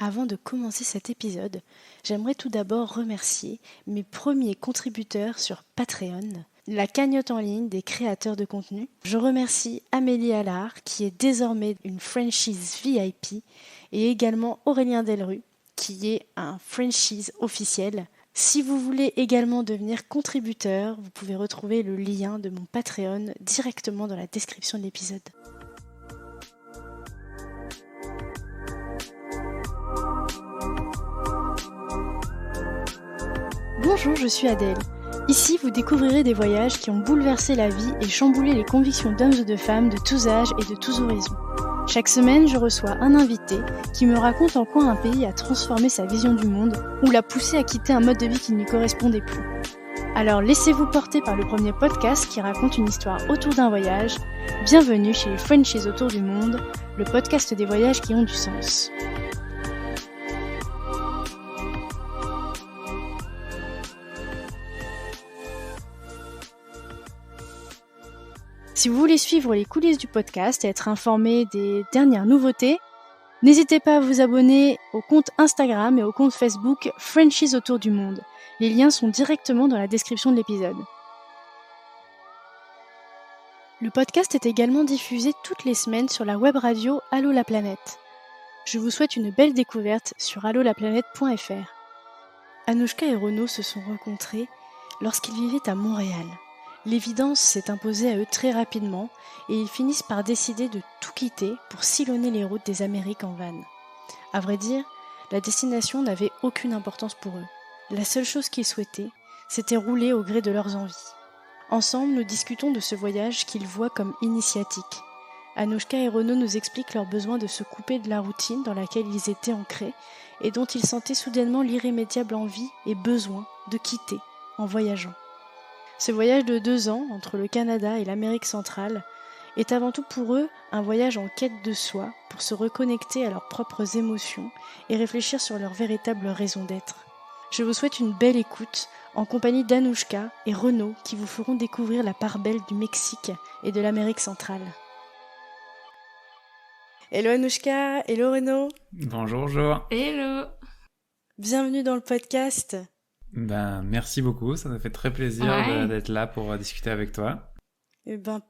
Avant de commencer cet épisode, j'aimerais tout d'abord remercier mes premiers contributeurs sur Patreon, la cagnotte en ligne des créateurs de contenu. Je remercie Amélie Allard, qui est désormais une franchise VIP, et également Aurélien Delru, qui est un franchise officiel. Si vous voulez également devenir contributeur, vous pouvez retrouver le lien de mon Patreon directement dans la description de l'épisode. Bonjour, je suis Adèle. Ici, vous découvrirez des voyages qui ont bouleversé la vie et chamboulé les convictions d'hommes et de femmes de tous âges et de tous horizons. Chaque semaine, je reçois un invité qui me raconte en quoi un pays a transformé sa vision du monde ou l'a poussé à quitter un mode de vie qui ne lui correspondait plus. Alors laissez-vous porter par le premier podcast qui raconte une histoire autour d'un voyage. Bienvenue chez les Frenchies autour du monde, le podcast des voyages qui ont du sens. Si vous voulez suivre les coulisses du podcast et être informé des dernières nouveautés, n'hésitez pas à vous abonner au compte Instagram et au compte Facebook Frenchies autour du monde. Les liens sont directement dans la description de l'épisode. Le podcast est également diffusé toutes les semaines sur la web radio Allô la planète. Je vous souhaite une belle découverte sur allolaplanète.fr. Anouchka et Renaud se sont rencontrés lorsqu'ils vivaient à Montréal. L'évidence s'est imposée à eux très rapidement et ils finissent par décider de tout quitter pour sillonner les routes des Amériques en van. À vrai dire, la destination n'avait aucune importance pour eux. La seule chose qu'ils souhaitaient, c'était rouler au gré de leurs envies. Ensemble, nous discutons de ce voyage qu'ils voient comme initiatique. Anouchka et Renaud nous expliquent leur besoin de se couper de la routine dans laquelle ils étaient ancrés et dont ils sentaient soudainement l'irrémédiable envie et besoin de quitter en voyageant. Ce voyage de 2 ans entre le Canada et l'Amérique centrale est avant tout pour eux un voyage en quête de soi pour se reconnecter à leurs propres émotions et réfléchir sur leur véritable raison d'être. Je vous souhaite une belle écoute en compagnie d'Anouchka et Renaud qui vous feront découvrir la part belle du Mexique et de l'Amérique centrale. Hello Anouchka, hello Renaud. Bonjour. Hello. Bienvenue dans le podcast. Merci beaucoup, ça me fait très plaisir d'être là pour discuter avec toi.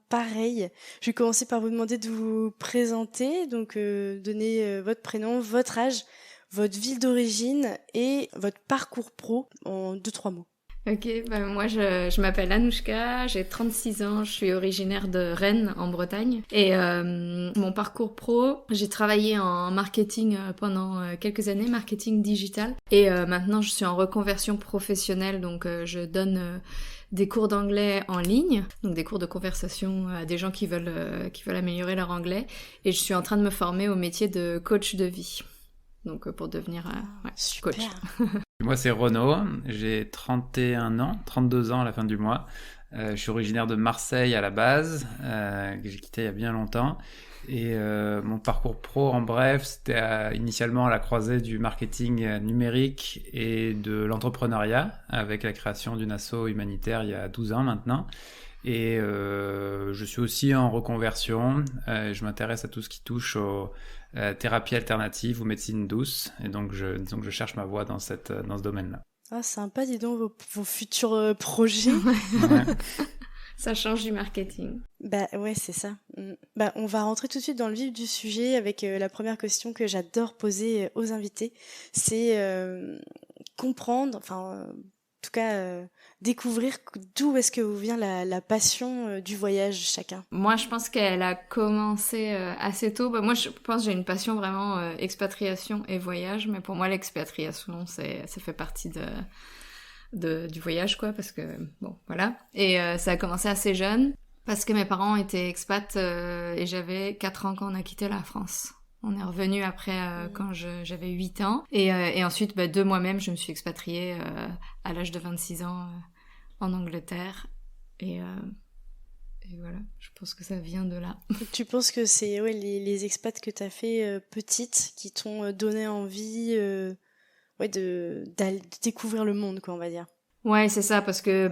Pareil. Je vais commencer par vous demander de vous présenter, donc donner votre prénom, votre âge, votre ville d'origine et votre parcours pro en 2-3 mots. Ok, moi je m'appelle Anouchka, j'ai 36 ans, je suis originaire de Rennes en Bretagne et mon parcours pro, j'ai travaillé en marketing pendant quelques années, marketing digital et maintenant je suis en reconversion professionnelle, donc je donne des cours d'anglais en ligne, donc des cours de conversation à des gens qui veulent améliorer leur anglais et je suis en train de me former au métier de coach de vie. Donc pour devenir super. Coach. Moi c'est Renaud, j'ai 32 ans à la fin du mois. Je suis originaire de Marseille à la base, que j'ai quitté il y a bien longtemps. Et mon parcours pro en bref, c'était initialement à la croisée du marketing numérique et de l'entrepreneuriat avec la création d'une asso humanitaire il y a 12 ans maintenant. Et je suis aussi en reconversion, je m'intéresse à tout ce qui touche aux thérapies alternatives ou médecine douce, et donc je cherche ma voie dans ce domaine-là. Ah, sympa, dis donc vos futurs projets. Ouais. Ça change du marketing. Ouais, c'est ça. On va rentrer tout de suite dans le vif du sujet avec la première question que j'adore poser aux invités. C'est comprendre, en tout cas découvrir d'où est-ce que vous vient la passion du voyage chacun. Moi, je pense qu'elle a commencé assez tôt. Moi, je pense que j'ai une passion vraiment expatriation et voyage, mais pour moi, l'expatriation, ça fait partie du voyage, quoi, parce que, bon, voilà. Et ça a commencé assez jeune, parce que mes parents étaient expats et j'avais 4 ans quand on a quitté la France. On est revenu après quand j'avais 8 ans. Et ensuite, de moi-même, je me suis expatriée à l'âge de 26 ans en Angleterre. Et voilà, je pense que ça vient de là. Tu penses que c'est les expats que tu as fait petite qui t'ont donné envie de découvrir le monde, quoi, on va dire. Ouais, c'est ça, parce que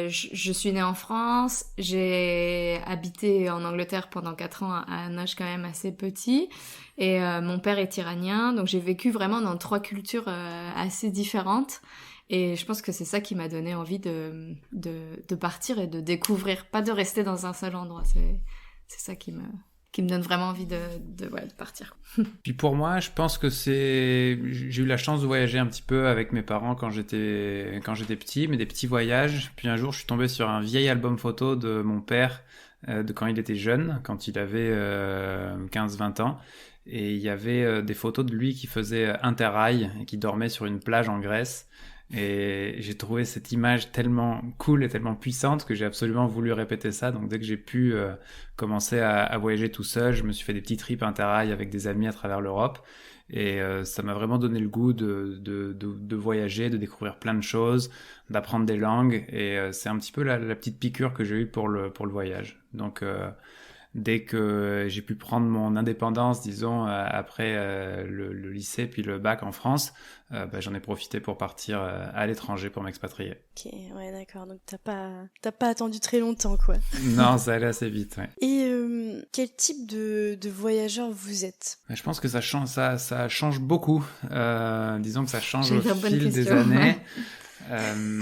je suis née en France, j'ai habité en Angleterre pendant 4 ans à un âge quand même assez petit, et mon père est iranien, donc j'ai vécu vraiment dans 3 cultures assez différentes, et je pense que c'est ça qui m'a donné envie de partir et de découvrir, pas de rester dans un seul endroit, c'est ça qui me donne vraiment envie ouais, de partir. Puis pour moi, je pense que j'ai eu la chance de voyager un petit peu avec mes parents quand j'étais petit, mais des petits voyages. Puis un jour, je suis tombé sur un vieil album photo de mon père de quand il était jeune, quand il avait 15-20 ans. Et il y avait des photos de lui qui faisait interrail et qui dormait sur une plage en Grèce. Et j'ai trouvé cette image tellement cool et tellement puissante que j'ai absolument voulu répéter ça. Donc dès que j'ai pu commencer à voyager tout seul, je me suis fait des petits trips interrail avec des amis à travers l'Europe. Et ça m'a vraiment donné le goût de voyager, de découvrir plein de choses, d'apprendre des langues. Et c'est un petit peu la petite piqûre que j'ai eue pour le voyage. Donc dès que j'ai pu prendre mon indépendance, disons, après le lycée puis le bac en France, j'en ai profité pour partir à l'étranger pour m'expatrier. Ok, ouais, d'accord. Donc t'as pas attendu très longtemps, quoi. Non, ça allait assez vite, ouais. Et quel type de voyageur vous êtes? Je pense que ça change beaucoup. Disons que ça change J'ai au une bonne fil des question, années. ouais.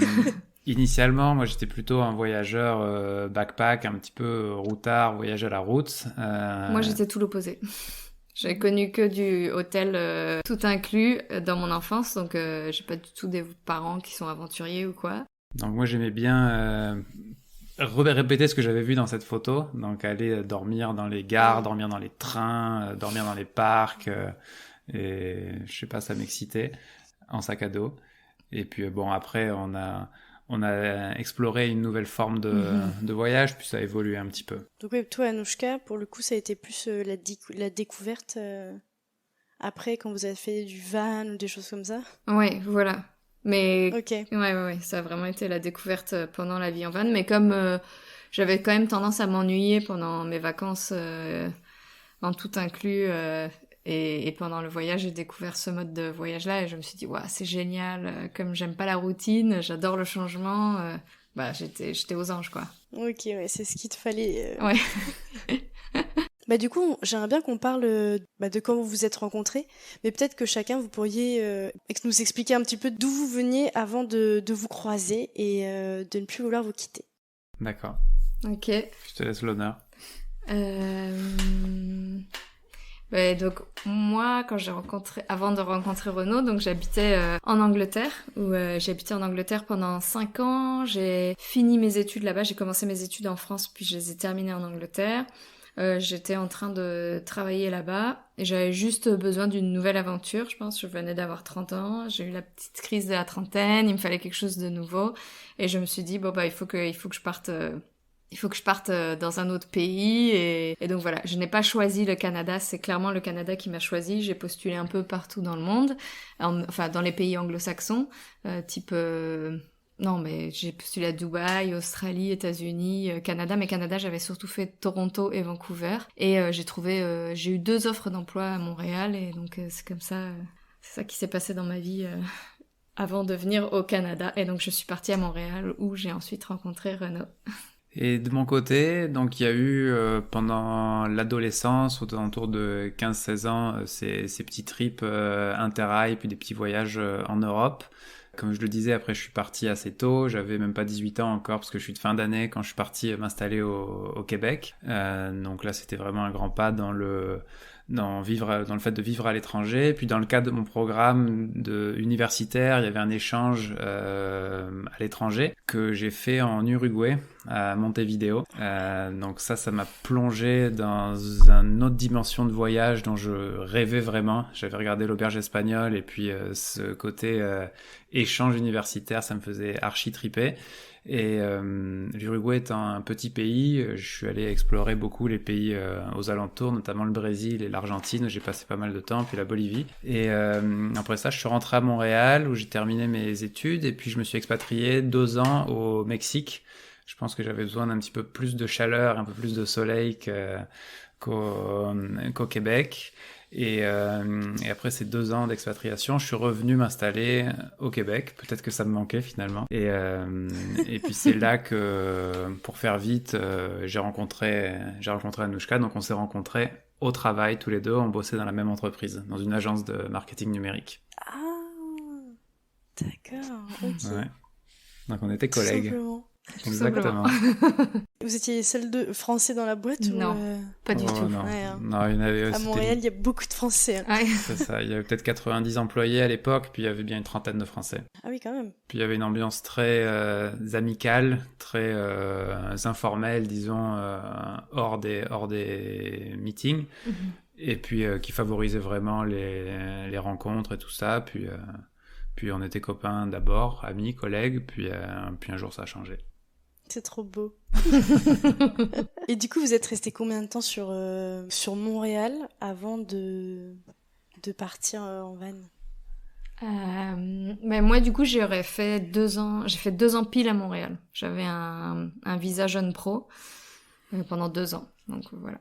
Initialement, moi, j'étais plutôt un voyageur backpack, un petit peu routard, voyage à la route. Moi, j'étais tout l'opposé. J'ai connu que du hôtel tout inclus dans mon enfance, donc j'ai pas du tout des parents qui sont aventuriers ou quoi. Donc moi, j'aimais bien répéter ce que j'avais vu dans cette photo. Donc aller dormir dans les gares, dormir dans les trains, dormir dans les parcs. Et je sais pas, ça m'excitait en sac à dos. Et puis bon, après, on a exploré une nouvelle forme de voyage, puis ça a évolué un petit peu. Donc ouais, toi, Anouchka, pour le coup, ça a été plus la découverte après, quand vous avez fait du van ou des choses comme ça? Ouais, voilà. Mais Ok. ouais, ça a vraiment été la découverte pendant la vie en van. Mais comme j'avais quand même tendance à m'ennuyer pendant mes vacances en tout inclus et pendant le voyage, j'ai découvert ce mode de voyage-là et je me suis dit, ouais, c'est génial. Comme j'aime pas la routine, j'adore le changement. J'étais aux anges, quoi. Ok, ouais, c'est ce qu'il te fallait. Ouais. Bah du coup, j'aimerais bien qu'on parle de comment vous vous êtes rencontrés, mais peut-être que chacun vous pourriez nous expliquer un petit peu d'où vous veniez avant de vous croiser et de ne plus vouloir vous quitter. D'accord. Ok. Je te laisse l'honneur. Donc moi, avant de rencontrer Renaud, donc j'habitais en Angleterre, où j'ai habité en Angleterre pendant 5 ans. J'ai fini mes études là-bas. J'ai commencé mes études en France, puis je les ai terminées en Angleterre. J'étais en train de travailler là-bas et j'avais juste besoin d'une nouvelle aventure, je pense. Je venais d'avoir 30 ans, j'ai eu la petite crise de la trentaine, il me fallait quelque chose de nouveau et je me suis dit il faut que je parte dans un autre pays et donc voilà, je n'ai pas choisi le Canada, c'est clairement le Canada qui m'a choisi. J'ai postulé un peu partout dans le monde, enfin dans les pays anglo-saxons, non, mais j'ai postulé à Dubaï, Australie, États-Unis, Canada. Mais Canada, j'avais surtout fait Toronto et Vancouver. Et j'ai eu 2 offres d'emploi à Montréal. Et donc, c'est comme ça, c'est ça qui s'est passé dans ma vie avant de venir au Canada. Et donc, je suis partie à Montréal où j'ai ensuite rencontré Renaud. Et de mon côté, donc il y a eu pendant l'adolescence, aux alentours de 15-16 ans, ces petits trips interrail, puis des petits voyages en Europe. Comme je le disais, après je suis parti assez tôt, j'avais même pas 18 ans encore parce que je suis de fin d'année quand je suis parti m'installer au Québec. Donc là c'était vraiment un grand pas dans le fait de vivre à l'étranger. Puis dans le cadre de mon programme universitaire, il y avait un échange à l'étranger que j'ai fait en Uruguay, à Montevideo. Donc ça m'a plongé dans une autre dimension de voyage dont je rêvais vraiment. J'avais regardé l'auberge espagnole et puis ce côté échange universitaire, ça me faisait archi triper. Et l'Uruguay étant un petit pays, je suis allé explorer beaucoup les pays aux alentours, notamment le Brésil et l'Argentine, où j'ai passé pas mal de temps, puis la Bolivie. Et après ça, je suis rentré à Montréal, où j'ai terminé mes études, et puis je me suis expatrié 2 ans au Mexique. Je pense que j'avais besoin d'un petit peu plus de chaleur, un peu plus de soleil qu'au Québec. Et après ces 2 ans d'expatriation, je suis revenu m'installer au Québec. Peut-être que ça me manquait finalement. Et puis c'est là que, pour faire vite, j'ai rencontré Anouchka. Donc on s'est rencontrés au travail tous les deux. On bossait dans la même entreprise, dans une agence de marketing numérique. Ah, d'accord, ok. Ouais. Donc on était Tout collègues. simplement. Exactement. Vous étiez les seuls deux Français dans la boîte Non, pas du tout. Non. Ouais, hein. Non, il y en avait, À c'était- Montréal, il y a beaucoup de Français. Hein. Ouais. C'est ça. Il y avait peut-être 90 employés à l'époque, puis il y avait bien une trentaine de Français. Ah oui, quand même. Puis il y avait une ambiance très amicale, très informelle, disons, hors des meetings, et puis qui favorisait vraiment les rencontres et tout ça. Puis on était copains d'abord, amis, collègues, puis un jour ça a changé. C'est trop beau. Et du coup, vous êtes resté combien de temps sur Montréal avant de partir en van? Mais moi, du coup, j'aurais fait 2 ans. J'ai fait 2 ans pile à Montréal. J'avais un visa jeune pro pendant 2 ans. Donc voilà.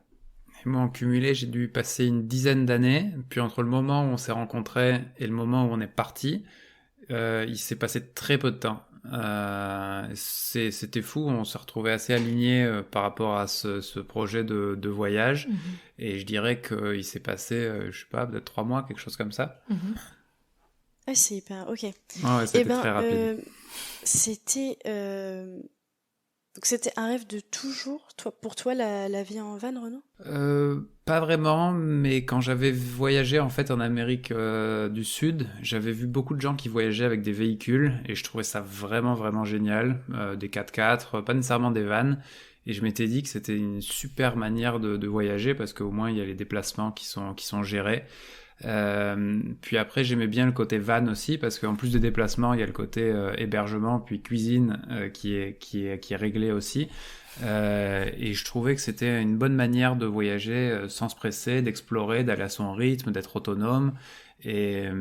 Et moi, en cumulé, j'ai dû passer une dizaine d'années. Puis entre le moment où on s'est rencontrés et le moment où on est parti, il s'est passé très peu de temps. C'était fou, on s'est retrouvés assez alignés par rapport à ce projet de voyage. Et je dirais qu'il s'est passé, je sais pas, peut-être 3 mois, quelque chose comme ça. Ah, c'est hyper... Ok. Ouais, c'était très rapide. C'était... Donc c'était un rêve de toujours, pour toi, la vie en van, Renaud? Pas vraiment, mais quand j'avais voyagé en fait en Amérique du Sud, j'avais vu beaucoup de gens qui voyageaient avec des véhicules et je trouvais ça vraiment vraiment génial, des 4x4, pas nécessairement des vannes. Et je m'étais dit que c'était une super manière de voyager parce qu'au moins il y a les déplacements qui sont gérés. Puis après j'aimais bien le côté van aussi parce qu'en plus des déplacements il y a le côté hébergement puis cuisine qui est réglé aussi. Et je trouvais que c'était une bonne manière de voyager sans se presser, d'explorer, d'aller à son rythme, d'être autonome. Et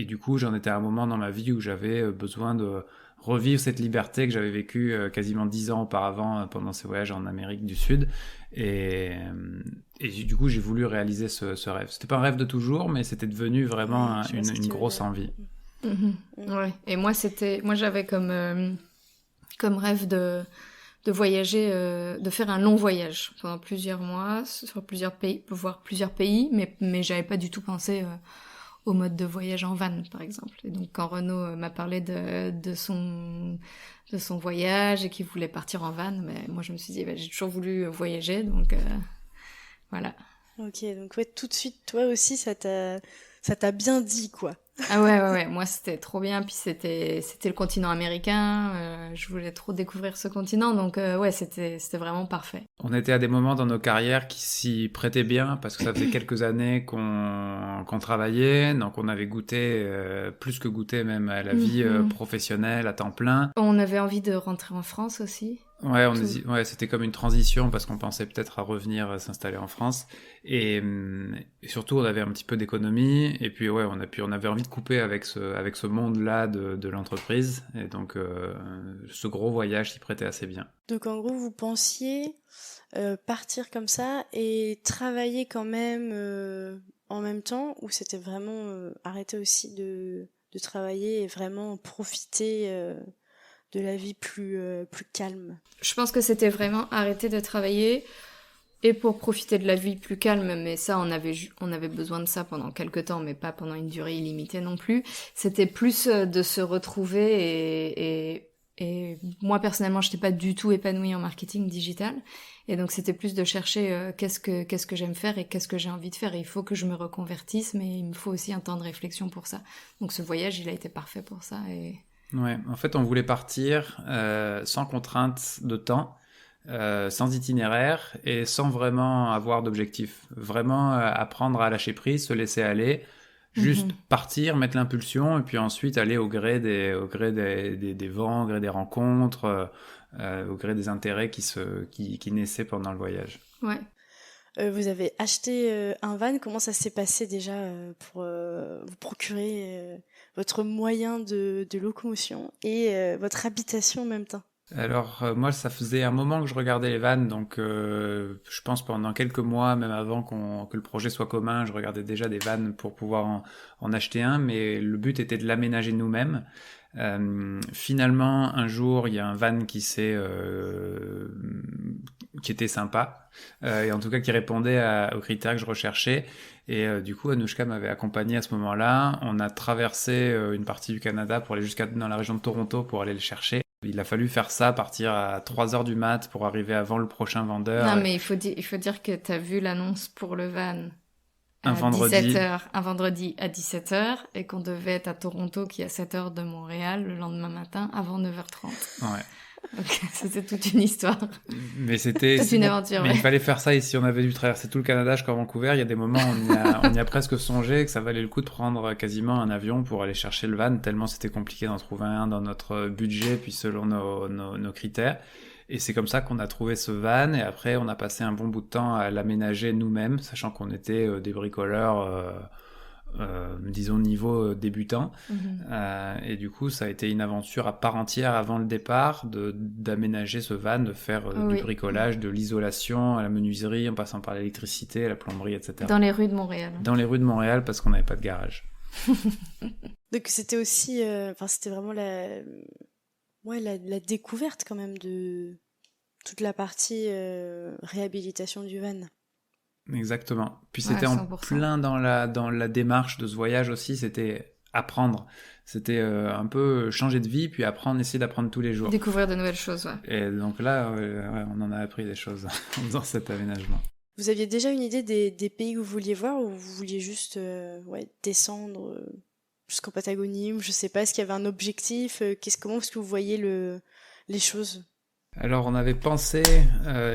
du coup, j'en étais à un moment dans ma vie où j'avais besoin de revivre cette liberté que j'avais vécue quasiment 10 ans auparavant pendant ces voyages en Amérique du Sud. Et du coup, j'ai voulu réaliser ce rêve. C'était pas un rêve de toujours, mais c'était devenu vraiment une grosse envie. Ouais. Et moi, j'avais comme rêve de voyager, de faire un long voyage pendant plusieurs mois, sur plusieurs pays, voir plusieurs pays, mais j'avais pas du tout pensé au mode de voyage en van, par exemple. Et donc, quand Renaud m'a parlé de son voyage et qu'il voulait partir en van, mais moi, je me suis dit, j'ai toujours voulu voyager, donc voilà. Ok, donc ouais, tout de suite, toi aussi, ça t'a bien dit, quoi. Ah ouais, moi c'était trop bien, puis c'était le continent américain, je voulais trop découvrir ce continent, donc ouais, c'était vraiment parfait. On était à des moments dans nos carrières qui s'y prêtaient bien, parce que ça faisait quelques années qu'on travaillait, donc on avait goûté, plus que goûté même à la vie professionnelle à temps plein. On avait envie de rentrer en France aussi. Ouais, c'était comme une transition parce qu'on pensait peut-être à revenir s'installer en France et surtout on avait un petit peu d'économie et puis ouais on avait envie de couper avec ce monde-là de l'entreprise et donc ce gros voyage s'y prêtait assez bien. Donc en gros vous pensiez partir comme ça et travailler quand même en même temps ou c'était vraiment arrêter aussi de travailler et vraiment profiter de la vie plus calme? Je pense que c'était vraiment arrêter de travailler et pour profiter de la vie plus calme, mais ça on avait besoin de ça pendant quelques temps, mais pas pendant une durée illimitée non plus. C'était plus de se retrouver et moi personnellement j'étais pas du tout épanouie en marketing digital et donc c'était plus de chercher qu'est-ce que j'aime faire et qu'est-ce que j'ai envie de faire et il faut que je me reconvertisse, mais il me faut aussi un temps de réflexion pour ça. Donc ce voyage il a été parfait pour ça et... Ouais, en fait, on voulait partir sans contrainte de temps, sans itinéraire et sans vraiment avoir d'objectif. Vraiment apprendre à lâcher prise, se laisser aller, juste partir, mettre l'impulsion et puis ensuite aller au gré des vents, au gré des rencontres, au gré des intérêts qui naissaient pendant le voyage. Ouais. Vous avez acheté un van, comment ça s'est passé déjà pour vous procurer votre moyen de locomotion et votre habitation en même temps? Alors moi, ça faisait un moment que je regardais les vannes, donc je pense pendant quelques mois, même avant que le projet soit commun, je regardais déjà des vannes pour pouvoir en acheter un, mais le but était de l'aménager nous-mêmes. Finalement, un jour, il y a un van qui était sympa, et en tout cas qui répondait aux critères que je recherchais. Et du coup, Anouchka m'avait accompagné à ce moment-là. On a traversé une partie du Canada pour aller jusqu'à dans la région de Toronto pour aller le chercher. Il a fallu faire ça, partir à 3h du mat pour arriver avant le prochain vendeur. Non, mais il faut dire que t'as vu l'annonce pour le van Un vendredi un vendredi à 17h et qu'on devait être à Toronto qui est à 7h de Montréal le lendemain matin avant 9h30. Ouais. Donc c'était toute une histoire. Mais c'était toute une aventure. Mais ouais. il fallait faire ça ici. On avait dû traverser tout le Canada jusqu'à Vancouver. Il y a des moments où on y a presque songé que ça valait le coup de prendre quasiment un avion pour aller chercher le van, tellement c'était compliqué d'en trouver un dans notre budget, puis selon nos critères. Et c'est comme ça qu'on a trouvé ce van. Et après, on a passé un bon bout de temps à l'aménager nous-mêmes, sachant qu'on était des bricoleurs. Disons niveau débutant. Et du coup, ça a été une aventure à part entière avant le départ d'aménager ce van, de faire du bricolage, de l'isolation à la menuiserie, en passant par l'électricité, la plomberie, etc. Dans les rues de Montréal. Dans les rues de Montréal, parce qu'on n'avait pas de garage. Donc c'était aussi, c'était vraiment la découverte quand même de toute la partie réhabilitation du van. Exactement. Puis c'était en plein dans la démarche de ce voyage aussi, c'était apprendre. C'était un peu changer de vie, puis essayer d'apprendre tous les jours. Découvrir de nouvelles choses, ouais. Et donc là, on en a appris des choses en faisant cet aménagement. Vous aviez déjà une idée des pays que vous vouliez voir, ou vous vouliez juste descendre jusqu'en Patagonie, ou je sais pas, est-ce qu'il y avait un objectif, comment est-ce que vous voyez les choses? Alors on avait pensé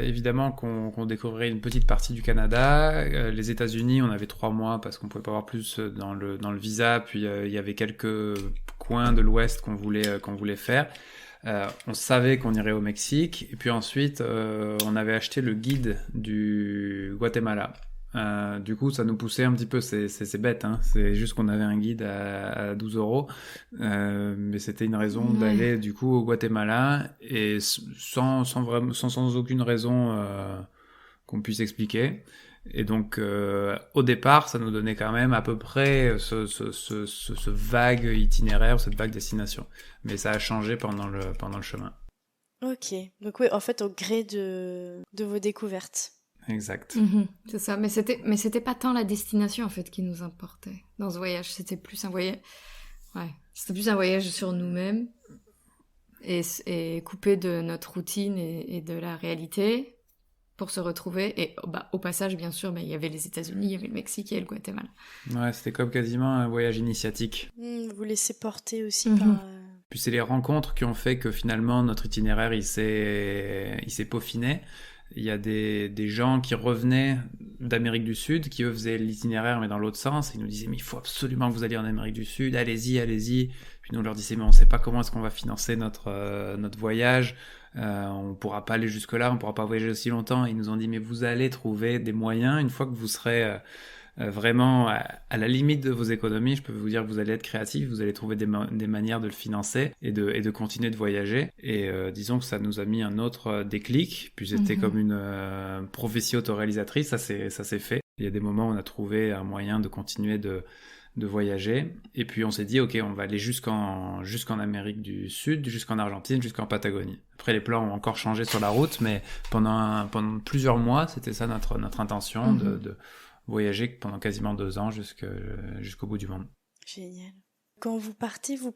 évidemment qu'on découvrirait une petite partie du Canada, les États-Unis on avait 3 mois parce qu'on pouvait pas avoir plus dans le visa, puis il y avait quelques coins de l'Ouest qu'on voulait faire. On savait qu'on irait au Mexique, et puis ensuite on avait acheté le guide du Guatemala. Du coup, ça nous poussait un petit peu, c'est bête, hein. C'est juste qu'on avait un guide à 12€, mais c'était une raison d'aller du coup au Guatemala, et sans aucune raison qu'on puisse expliquer. Et donc, au départ, ça nous donnait quand même à peu près ce vague itinéraire, cette vague destination. Mais ça a changé pendant le chemin. Ok, donc oui, en fait, au gré de vos découvertes. Exact. C'est ça, mais c'était pas tant la destination en fait qui nous importait dans ce voyage, c'était plus un voyage. Ouais, c'était plus un voyage sur nous-mêmes et coupé de notre routine et de la réalité pour se retrouver. Et au passage, bien sûr, il y avait les États-Unis, il y avait le Mexique et le Guatemala. Ouais, c'était comme quasiment un voyage initiatique. Vous laissez porter aussi par... Puis c'est les rencontres qui ont fait que finalement notre itinéraire il s'est peaufiné. Il y a des gens qui revenaient d'Amérique du Sud, qui eux faisaient l'itinéraire mais dans l'autre sens. Ils nous disaient mais il faut absolument que vous alliez en Amérique du Sud, allez-y. Puis nous on leur disait mais on sait pas comment est-ce qu'on va financer notre voyage, on pourra pas aller jusque là, on pourra pas voyager aussi longtemps. Ils nous ont dit mais vous allez trouver des moyens une fois que vous serez vraiment à la limite de vos économies. Je peux vous dire que vous allez être créatif, vous allez trouver des manières de le financer et de continuer de voyager. Et disons que ça nous a mis un autre déclic, puis c'était comme une prophétie autoréalisatrice. Ça s'est fait. Il y a des moments où on a trouvé un moyen de continuer de voyager, et puis on s'est dit ok, on va aller jusqu'en Amérique du Sud, jusqu'en Argentine, jusqu'en Patagonie. Après les plans ont encore changé sur la route, mais pendant plusieurs mois c'était ça notre intention de voyager pendant quasiment 2 ans jusqu'au bout du monde. Génial. Quand vous partez, vous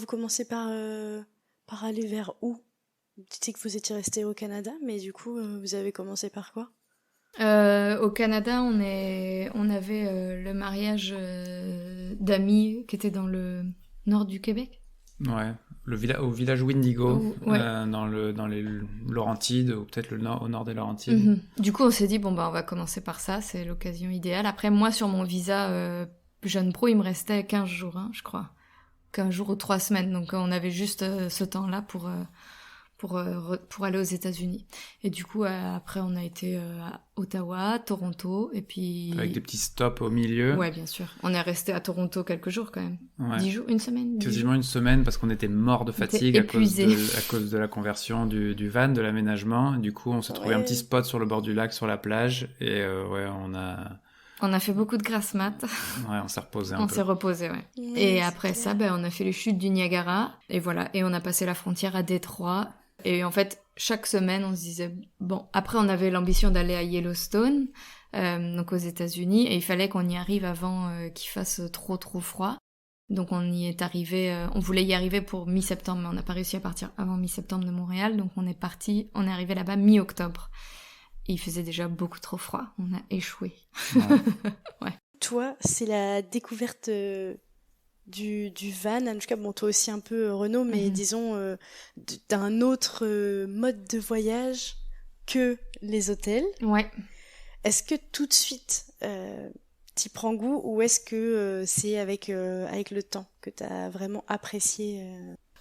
commencez par aller vers où? Vous dites que vous étiez resté au Canada, mais du coup, vous avez commencé par quoi? Au Canada, on avait le mariage d'amis qui était dans le nord du Québec. Ouais, au village Windigo, ouais. dans les Laurentides, ou peut-être au nord des Laurentides. Du coup, on s'est dit, on va commencer par ça, c'est l'occasion idéale. Après, moi, sur mon visa jeune pro, il me restait 15 jours, je crois. 15 jours ou 3 semaines, donc on avait juste ce temps-là pour pour aller aux États-Unis. Et du coup, après, on a été à Ottawa, Toronto, et puis... Avec des petits stops au milieu. Ouais, bien sûr. On est resté à Toronto quelques jours quand même. Ouais. 10 jours, une semaine. Quasiment une semaine parce qu'on était mort de fatigue à cause de la conversion du van, de l'aménagement. Du coup, on s'est trouvé un petit spot sur le bord du lac, sur la plage, et on a fait beaucoup de grasse mat. Ouais, on s'est reposé un peu. On s'est reposé, ouais. Et après ça, on a fait les chutes du Niagara. Et voilà. Et on a passé la frontière à Détroit. Et en fait, chaque semaine, on se disait... Bon, après, on avait l'ambition d'aller à Yellowstone, donc aux États-Unis. Et il fallait qu'on y arrive avant qu'il fasse trop froid. Donc on y est arrivé... on voulait y arriver pour mi-septembre, mais on n'a pas réussi à partir avant mi-septembre de Montréal. Donc on est arrivé là-bas mi-octobre. Il faisait déjà beaucoup trop froid. On a échoué. Ouais. Toi, c'est la découverte du van. Anouchka, bon, toi aussi un peu, Renaud, mais disons d'un autre mode de voyage que les hôtels. Ouais. Est-ce que tout de suite, t'y prends goût ou est-ce que c'est avec le temps que t'as vraiment apprécié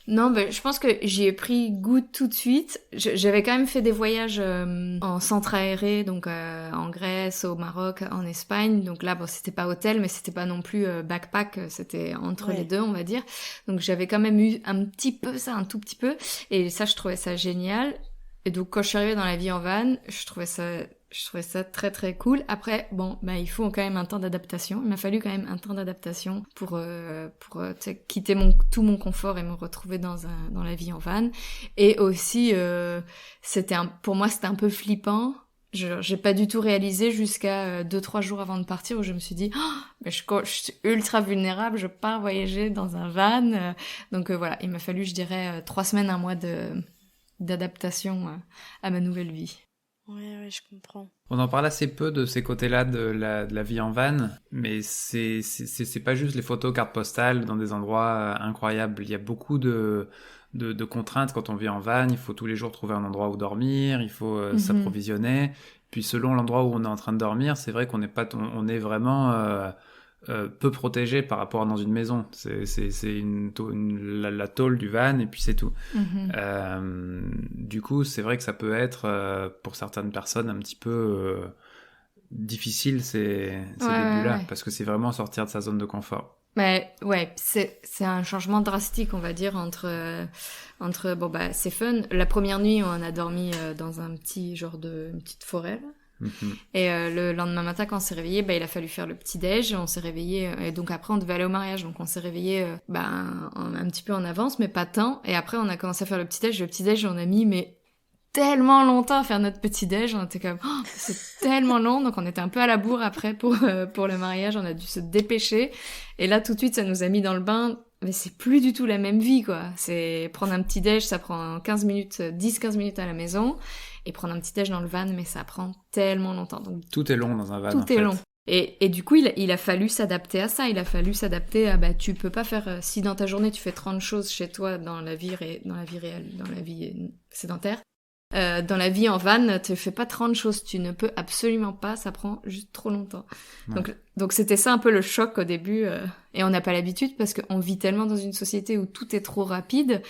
Non, je pense que j'y ai pris goût tout de suite. J'avais quand même fait des voyages en centre aéré, donc en Grèce, au Maroc, en Espagne. Donc là, c'était pas hôtel, mais c'était pas non plus backpack, c'était entre les deux, on va dire. Donc j'avais quand même eu un petit peu ça, un tout petit peu. Et ça, je trouvais ça génial. Et donc quand je suis arrivée dans la vie en van, je trouvais ça très très cool. Après, il faut quand même un temps d'adaptation. Il m'a fallu quand même un temps d'adaptation pour quitter tout mon confort et me retrouver dans la vie en van. Et aussi, pour moi, c'était un peu flippant. J'ai pas du tout réalisé jusqu'à 2-3 jours avant de partir où je me suis dit je suis ultra vulnérable, je pars voyager dans un van. Donc voilà, il m'a fallu, je dirais, 3 semaines, 1 mois d'adaptation à ma nouvelle vie. Ouais, je comprends. On en parle assez peu de ces côtés-là de la vie en van, mais c'est pas juste les photos cartes postales dans des endroits incroyables. Il y a beaucoup de contraintes quand on vit en van. Il faut tous les jours trouver un endroit où dormir, il faut s'approvisionner. Puis selon l'endroit où on est en train de dormir, c'est vrai qu'on est vraiment peu protégé par rapport à dans une maison. C'est la tôle du van et puis c'est tout. Du coup, c'est vrai que ça peut être pour certaines personnes un petit peu difficile ces débuts-là, parce que c'est vraiment sortir de sa zone de confort. Ouais, c'est un changement drastique, on va dire, entre c'est fun. La première nuit, on a dormi dans un petit une petite forêt, là. Et le lendemain matin, quand on s'est réveillé, il a fallu faire le petit-déj. On s'est réveillé, et donc après, on devait aller au mariage. Donc on s'est réveillé un petit peu en avance, mais pas tant. Et après, on a commencé à faire le petit-déj. Le petit-déj, on a mis tellement longtemps à faire notre petit-déj. On était comme, c'est tellement long. Donc on était un peu à la bourre après pour le mariage. On a dû se dépêcher. Et là, tout de suite, ça nous a mis dans le bain. Mais c'est plus du tout la même vie, quoi. C'est prendre un petit-déj, ça prend 10-15 minutes à la maison. Et prendre un petit-déj dans le van, mais ça prend tellement longtemps. Donc, tout est long dans un van, tout est long. Et du coup, il a fallu s'adapter à ça. Il a fallu s'adapter à, tu peux pas faire, si dans ta journée tu fais 30 choses chez toi dans la vie réelle, dans la vie sédentaire, dans la vie en van, tu fais pas 30 choses, tu ne peux absolument pas, ça prend juste trop longtemps. Ouais. Donc c'était ça un peu le choc au début, et on n'a pas l'habitude parce qu'on vit tellement dans une société où tout est trop rapide.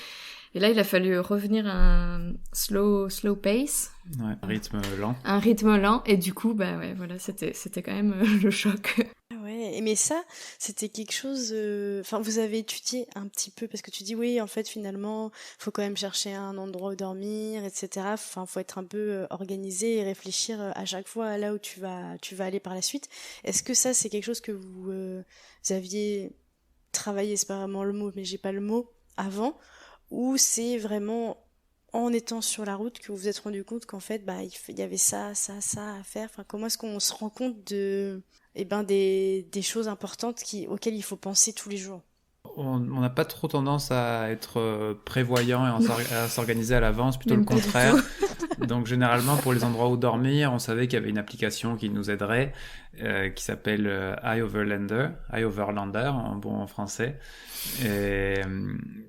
Et là, il a fallu revenir à un slow pace. Ouais, un rythme lent. Un rythme lent, et du coup, voilà, c'était quand même le choc. Ouais, mais ça, c'était quelque chose... Enfin, vous avez étudié un petit peu, parce que tu dis, oui, en fait, finalement, faut quand même chercher un endroit où dormir, etc. Enfin, faut être un peu organisé et réfléchir à chaque fois là où tu vas aller par la suite. Est-ce que ça, c'est quelque chose que vous aviez travaillé, c'est pas vraiment le mot, mais j'ai pas le mot, avant, ou c'est vraiment en étant sur la route que vous vous êtes rendu compte qu'en fait il y avait ça à faire. Enfin, comment est-ce qu'on se rend compte des choses importantes auxquelles il faut penser tous les jours? On n'a pas trop tendance à être prévoyant et à s'organiser à l'avance, plutôt même le contraire. Donc généralement, pour les endroits où dormir, on savait qu'il y avait une application qui nous aiderait, qui s'appelle iOverlander en français. Et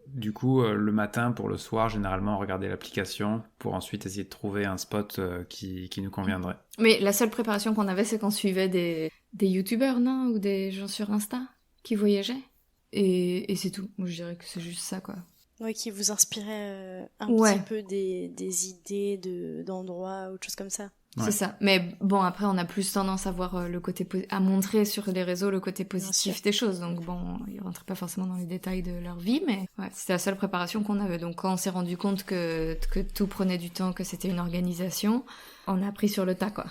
du coup, le matin pour le soir, généralement, on regardait l'application pour ensuite essayer de trouver un spot qui nous conviendrait. Mais la seule préparation qu'on avait, c'est qu'on suivait des youtubeurs, non? Ou des gens sur Insta qui voyageaient. Et c'est tout. Moi, je dirais que c'est juste ça, quoi. Ouais, qui vous inspirait un Ouais. petit peu des idées d'endroits, autre chose comme ça. Ouais. C'est ça. Mais bon, après, on a plus tendance à voir le côté à montrer sur les réseaux le côté Bien positif sûr. des choses. Donc bon, ils rentraient pas forcément dans les détails de leur vie, mais ouais, c'était la seule préparation qu'on avait. Donc quand on s'est rendu compte que tout prenait du temps, que c'était une organisation, on a appris sur le tas, quoi.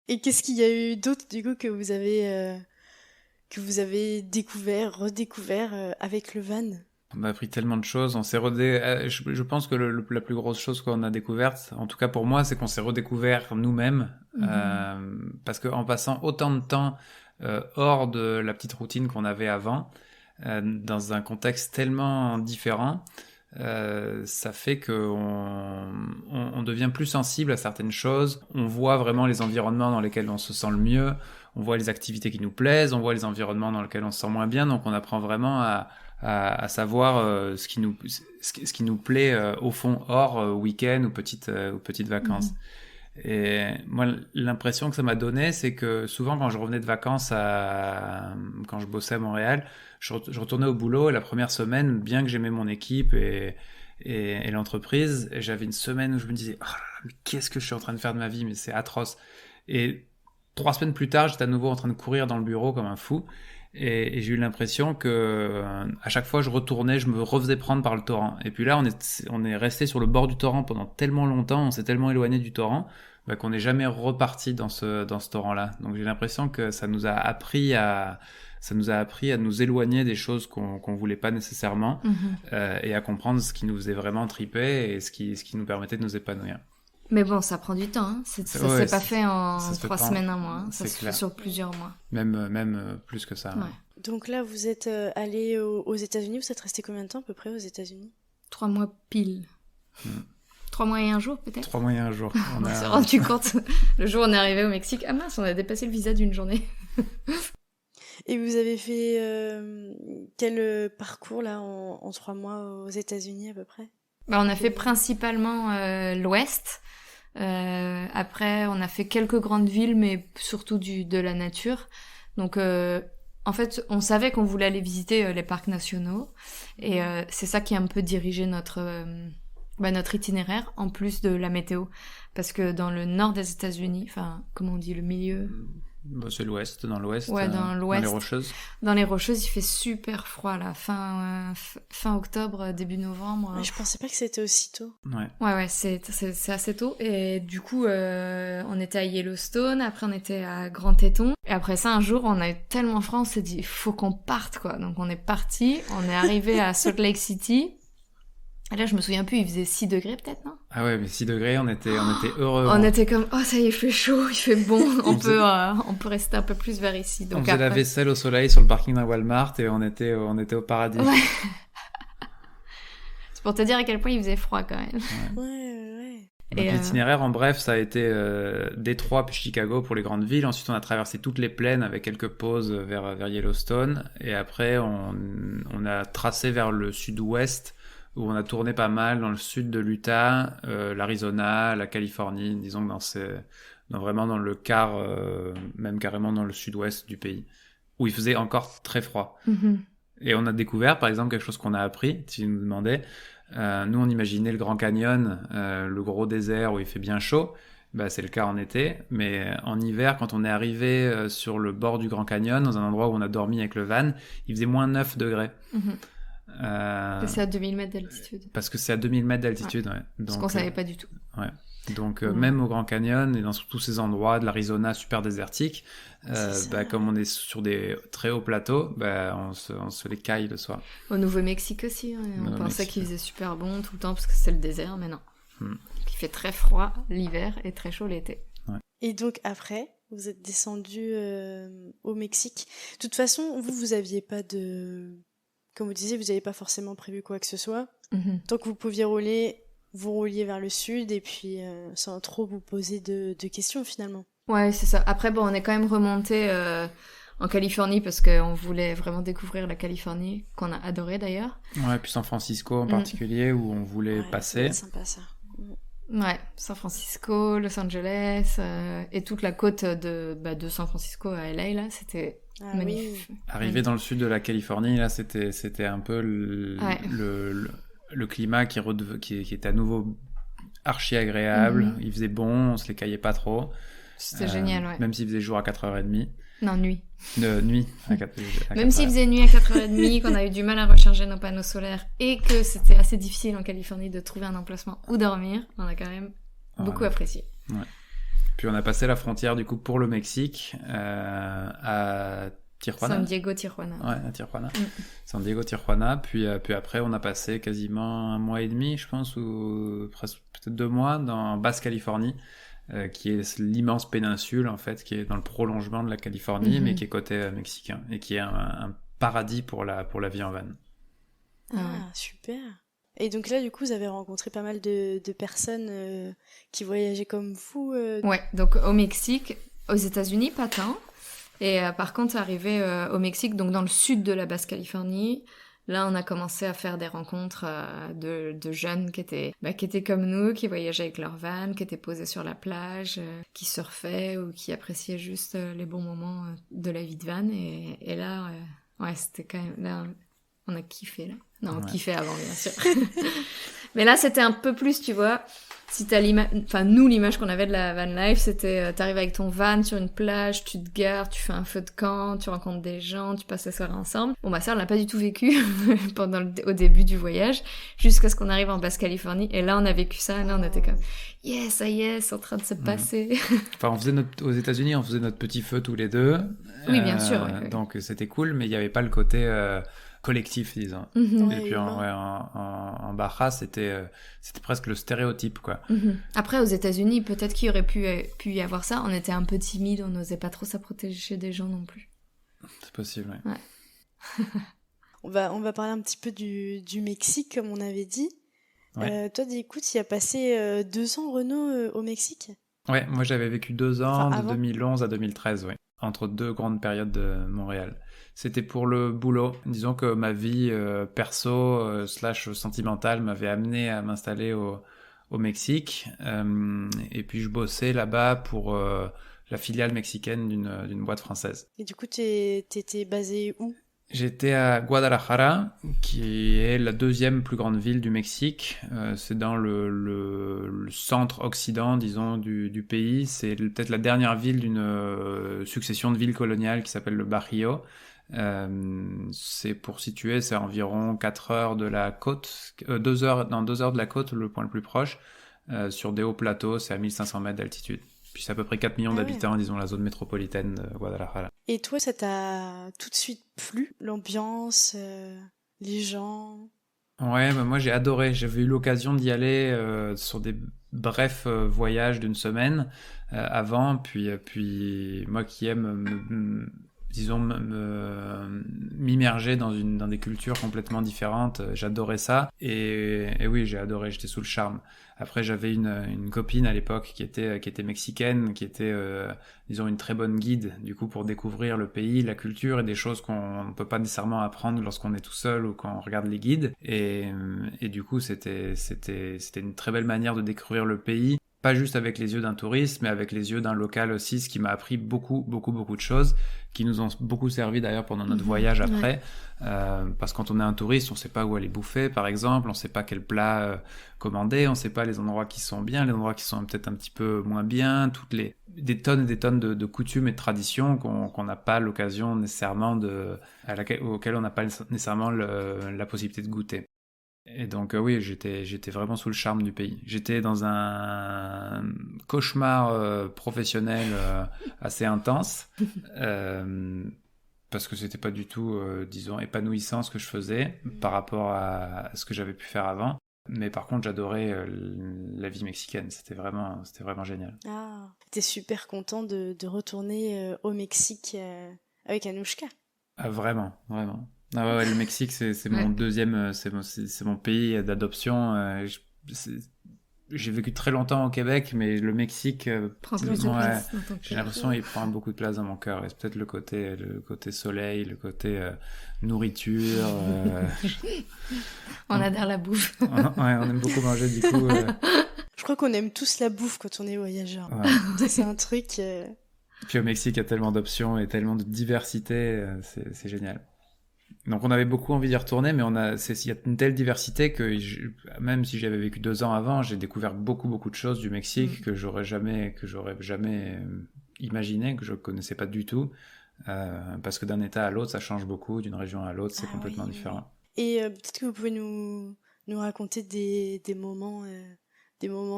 Et qu'est-ce qu'il y a eu d'autre, du coup, que vous avez découvert, redécouvert avec le van? On a appris tellement de choses. Je pense que la plus grosse chose qu'on a découverte, en tout cas pour moi, c'est qu'on s'est redécouvert nous-mêmes. Parce qu'en passant autant de temps hors de la petite routine qu'on avait avant, dans un contexte tellement différent, ça fait qu'on devient plus sensible à certaines choses. On voit vraiment les environnements dans lesquels on se sent le mieux. On voit les activités qui nous plaisent. On voit les environnements dans lesquels on se sent moins bien. Donc on apprend vraiment à savoir ce qui nous plaît au fond hors week-end ou petites vacances. Et moi, l'impression que ça m'a donné, c'est que souvent quand je revenais de vacances quand je bossais à Montréal, je retournais au boulot et la première semaine, bien que j'aimais mon équipe et l'entreprise, et j'avais une semaine où je me disais, oh là là, mais qu'est-ce que je suis en train de faire de ma vie, mais c'est atroce. Et 3 semaines plus tard, j'étais à nouveau en train de courir dans le bureau comme un fou. Et j'ai eu l'impression que à chaque fois je retournais, je me refaisais prendre par le torrent. Et puis là, on est resté sur le bord du torrent pendant tellement longtemps, on s'est tellement éloigné du torrent qu'on n'est jamais reparti dans ce torrent-là. Donc j'ai l'impression que ça nous a appris à nous éloigner des choses qu'on voulait pas nécessairement et à comprendre ce qui nous faisait vraiment triper et ce qui nous permettait de nous épanouir. Mais bon, ça prend du temps. Hein. Ça s'est pas fait en 3 semaines, un mois. Hein. Ça se fait sur plusieurs mois. Même plus que ça. Ouais. Ouais. Donc là, vous êtes allé aux États-Unis. Vous êtes resté combien de temps à peu près aux États-Unis? 3 mois pile. 3 mois et un jour, peut-être. 3 mois et un jour. On s'est rendu compte le jour où on est arrivé au Mexique. Ah mince, on a dépassé le visa d'une journée. Et vous avez fait quel parcours là en 3 mois aux États-Unis à peu près? On a fait principalement l'Ouest. Après, on a fait quelques grandes villes, mais surtout de la nature. Donc, en fait, on savait qu'on voulait aller visiter les parcs nationaux. Et c'est ça qui a un peu dirigé notre itinéraire, en plus de la météo. Parce que dans le nord des États-Unis, enfin, comment on dit, le milieu... C'est l'ouest, dans l'ouest. Ouais, dans l'ouest. Dans les Rocheuses. Dans les Rocheuses, il fait super froid, là. Fin octobre, début novembre. Mais je pensais pas que c'était aussi tôt. Ouais, c'est assez tôt. Et du coup, on était à Yellowstone, après on était à Grand Teton. Et après ça, un jour, on a eu tellement froid, on s'est dit, faut qu'on parte, quoi. Donc on est parti, on est arrivé à Salt Lake City. Et là, je me souviens plus, il faisait 6 degrés peut-être, non? Ah ouais, mais 6 degrés, on était heureux. On était comme, oh ça y est, il fait chaud, il fait bon, on peut rester un peu plus vers ici. Donc on faisait la vaisselle au soleil sur le parking d'un Walmart et on était au paradis. Ouais. C'est pour te dire à quel point il faisait froid quand même. Ouais. Donc l'itinéraire, en bref, ça a été Détroit puis Chicago pour les grandes villes. Ensuite, on a traversé toutes les plaines avec quelques pauses vers Yellowstone. Et après, on a tracé vers le sud-ouest, où on a tourné pas mal dans le sud de l'Utah, l'Arizona, la Californie, disons vraiment dans le quart, même carrément dans le sud-ouest du pays, où il faisait encore très froid. Et on a découvert, par exemple, quelque chose qu'on a appris, si vous nous demandez. Nous, on imaginait le Grand Canyon, le gros désert où il fait bien chaud. C'est le cas en été, mais en hiver, quand on est arrivé sur le bord du Grand Canyon, dans un endroit où on a dormi avec le van, il faisait moins 9 degrés. C'est à 2000 mètres d'altitude. Parce que c'est à 2000 mètres d'altitude, ouais. Donc, parce qu'on savait pas du tout. Ouais. Donc même au Grand Canyon et dans tous ces endroits de l'Arizona super désertique, comme on est sur des très hauts plateaux, on se les caille le soir. Au Nouveau-Mexique aussi, on pensait qu'il faisait super bon tout le temps parce que c'est le désert, mais non. Il fait très froid l'hiver et très chaud l'été. Ouais. Et donc après, vous êtes descendu au Mexique. De toute façon, vous aviez pas de... Comme vous disiez, vous n'avez pas forcément prévu quoi que ce soit. Tant que vous pouviez rouler, vous rouliez vers le sud et puis sans trop vous poser de questions finalement. Ouais, c'est ça. Après, on est quand même remonté en Californie parce qu'on voulait vraiment découvrir la Californie, qu'on a adoré d'ailleurs. Ouais, puis San Francisco en particulier où on voulait passer. C'est sympa ça. Ouais, San Francisco, Los Angeles, et toute la côte de San Francisco à LA, là, c'était magnifique. Arrivé dans le sud de la Californie, là, c'était un peu le climat qui était à nouveau archi agréable. Il faisait bon, on se les caillait pas trop. C'était génial, ouais. Même s'il faisait jour à 4h30. Non, nuit. Nuit. Même s'il faisait nuit à 4h30, qu'on a eu du mal à recharger nos panneaux solaires et que c'était assez difficile en Californie de trouver un emplacement où dormir, on a quand même beaucoup apprécié. Ouais. Puis on a passé la frontière du coup pour le Mexique à Tijuana. San Diego, Tijuana. Ouais, à Tijuana. San Diego, Tijuana. Puis après, on a passé quasiment 1 mois et demi, je pense, ou presque peut-être 2 mois dans Basse-Californie. Qui est l'immense péninsule en fait, qui est dans le prolongement de la Californie, mais qui est côté mexicain et qui est un paradis pour la vie en van. Super. Et donc là, du coup, vous avez rencontré pas mal de personnes qui voyageaient comme vous. Ouais, donc au Mexique, aux États-Unis, pas tant. Et par contre, arrivé au Mexique, donc dans le sud de la Basse-Californie. Là, on a commencé à faire des rencontres de jeunes qui étaient comme nous, qui voyageaient avec leur van, qui étaient posés sur la plage, qui surfaient ou qui appréciaient juste les bons moments de la vie de van. Et là, c'était quand même... Là, on a kiffé, là. Non, on kiffait avant, bien sûr. Mais là, c'était un peu plus, tu vois... Si t'as l'image qu'on avait de la van life, c'était t'arrives avec ton van sur une plage, tu te gares, tu fais un feu de camp, tu rencontres des gens, tu passes la soirée ensemble. Bon ça on l'a pas du tout vécu au début du voyage, jusqu'à ce qu'on arrive en Basse-Californie, et là on a vécu ça, et là on était comme yes, ça y est, c'est en train de se passer. Enfin aux États-Unis, on faisait notre petit feu tous les deux. Oui, bien sûr. Ouais. Donc c'était cool, mais il y avait pas le côté collectif, disons. Et puis en Baja, c'était presque le stéréotype, quoi. Après, aux États-Unis, peut-être qu'il y aurait pu y avoir ça. On était un peu timide, on n'osait pas trop s'approcher des gens non plus. C'est possible, ouais. On va parler un petit peu du Mexique, comme on avait dit. Ouais. Toi, écoute, tu y as passé 2 ans, Renaud, au Mexique ? Ouais, moi j'avais vécu 2 ans, de 2011 à 2013, oui. Entre 2 grandes périodes de Montréal. C'était pour le boulot. Disons que ma vie perso / sentimentale m'avait amené à m'installer au Mexique. Et puis je bossais là-bas pour la filiale mexicaine d'une boîte française. Et du coup, t'étais basé où ? J'étais à Guadalajara, qui est la 2e plus grande ville du Mexique. C'est dans le centre-occident, disons, du pays. C'est peut-être la dernière ville d'une succession de villes coloniales qui s'appelle le Bajío. C'est pour situer, c'est environ 4 heures de la côte, 2 heures de la côte, le point le plus proche, sur des hauts plateaux, c'est à 1500 mètres d'altitude. Puis c'est à peu près 4 millions d'habitants, disons, la zone métropolitaine de Guadalajara. Et toi, ça t'a tout de suite plu, l'ambiance, les gens ? Ouais, moi j'ai adoré. J'avais eu l'occasion d'y aller sur des brefs voyages d'1 semaine avant, puis moi qui aime m'immerger dans des cultures complètement différentes, j'adorais ça, et oui, j'ai adoré, j'étais sous le charme. Après, j'avais une copine à l'époque qui était mexicaine, qui était disons une très bonne guide du coup pour découvrir le pays, la culture et des choses qu'on ne peut pas nécessairement apprendre lorsqu'on est tout seul ou quand on regarde les guides, et du coup c'était une très belle manière de découvrir le pays, pas juste avec les yeux d'un touriste, mais avec les yeux d'un local aussi, ce qui m'a appris beaucoup de choses, qui nous ont beaucoup servi d'ailleurs pendant notre voyage après, parce que quand on est un touriste, on sait pas où aller bouffer, par exemple, on sait pas quel plat commander, on sait pas les endroits qui sont bien, les endroits qui sont peut-être un petit peu moins bien, des tonnes et des tonnes de coutumes et de traditions qu'on n'a pas l'occasion nécessairement auxquelles on n'a pas nécessairement la possibilité de goûter. Et donc oui, j'étais vraiment sous le charme du pays. J'étais dans un cauchemar professionnel assez intense, parce que c'était pas du tout, disons, épanouissant ce que je faisais par rapport à ce que j'avais pu faire avant. Mais par contre, j'adorais la vie mexicaine. C'était vraiment génial. Ah, t'es super content de retourner au Mexique avec Anouchka. Ah, vraiment. Ah ouais, le Mexique, c'est mon deuxième, c'est mon pays d'adoption. J'ai vécu très longtemps au Québec, mais le Mexique prend plus de place. J'ai l'impression qu'il prend beaucoup de place dans mon cœur. Et c'est peut-être le côté soleil, le côté nourriture. On adore la bouffe. On aime beaucoup manger, du coup. Je crois qu'on aime tous la bouffe quand on est voyageur. Ouais. C'est un truc... Puis au Mexique, il y a tellement d'options et tellement de diversité, c'est génial. Donc on avait beaucoup envie d'y retourner, mais il y a une telle diversité que même si j'avais vécu 2 ans avant, j'ai découvert beaucoup de choses du Mexique que j'aurais jamais imaginé, que je connaissais pas du tout, parce que d'un état à l'autre, ça change beaucoup, d'une région à l'autre, c'est complètement différent. Et peut-être que vous pouvez nous raconter des moments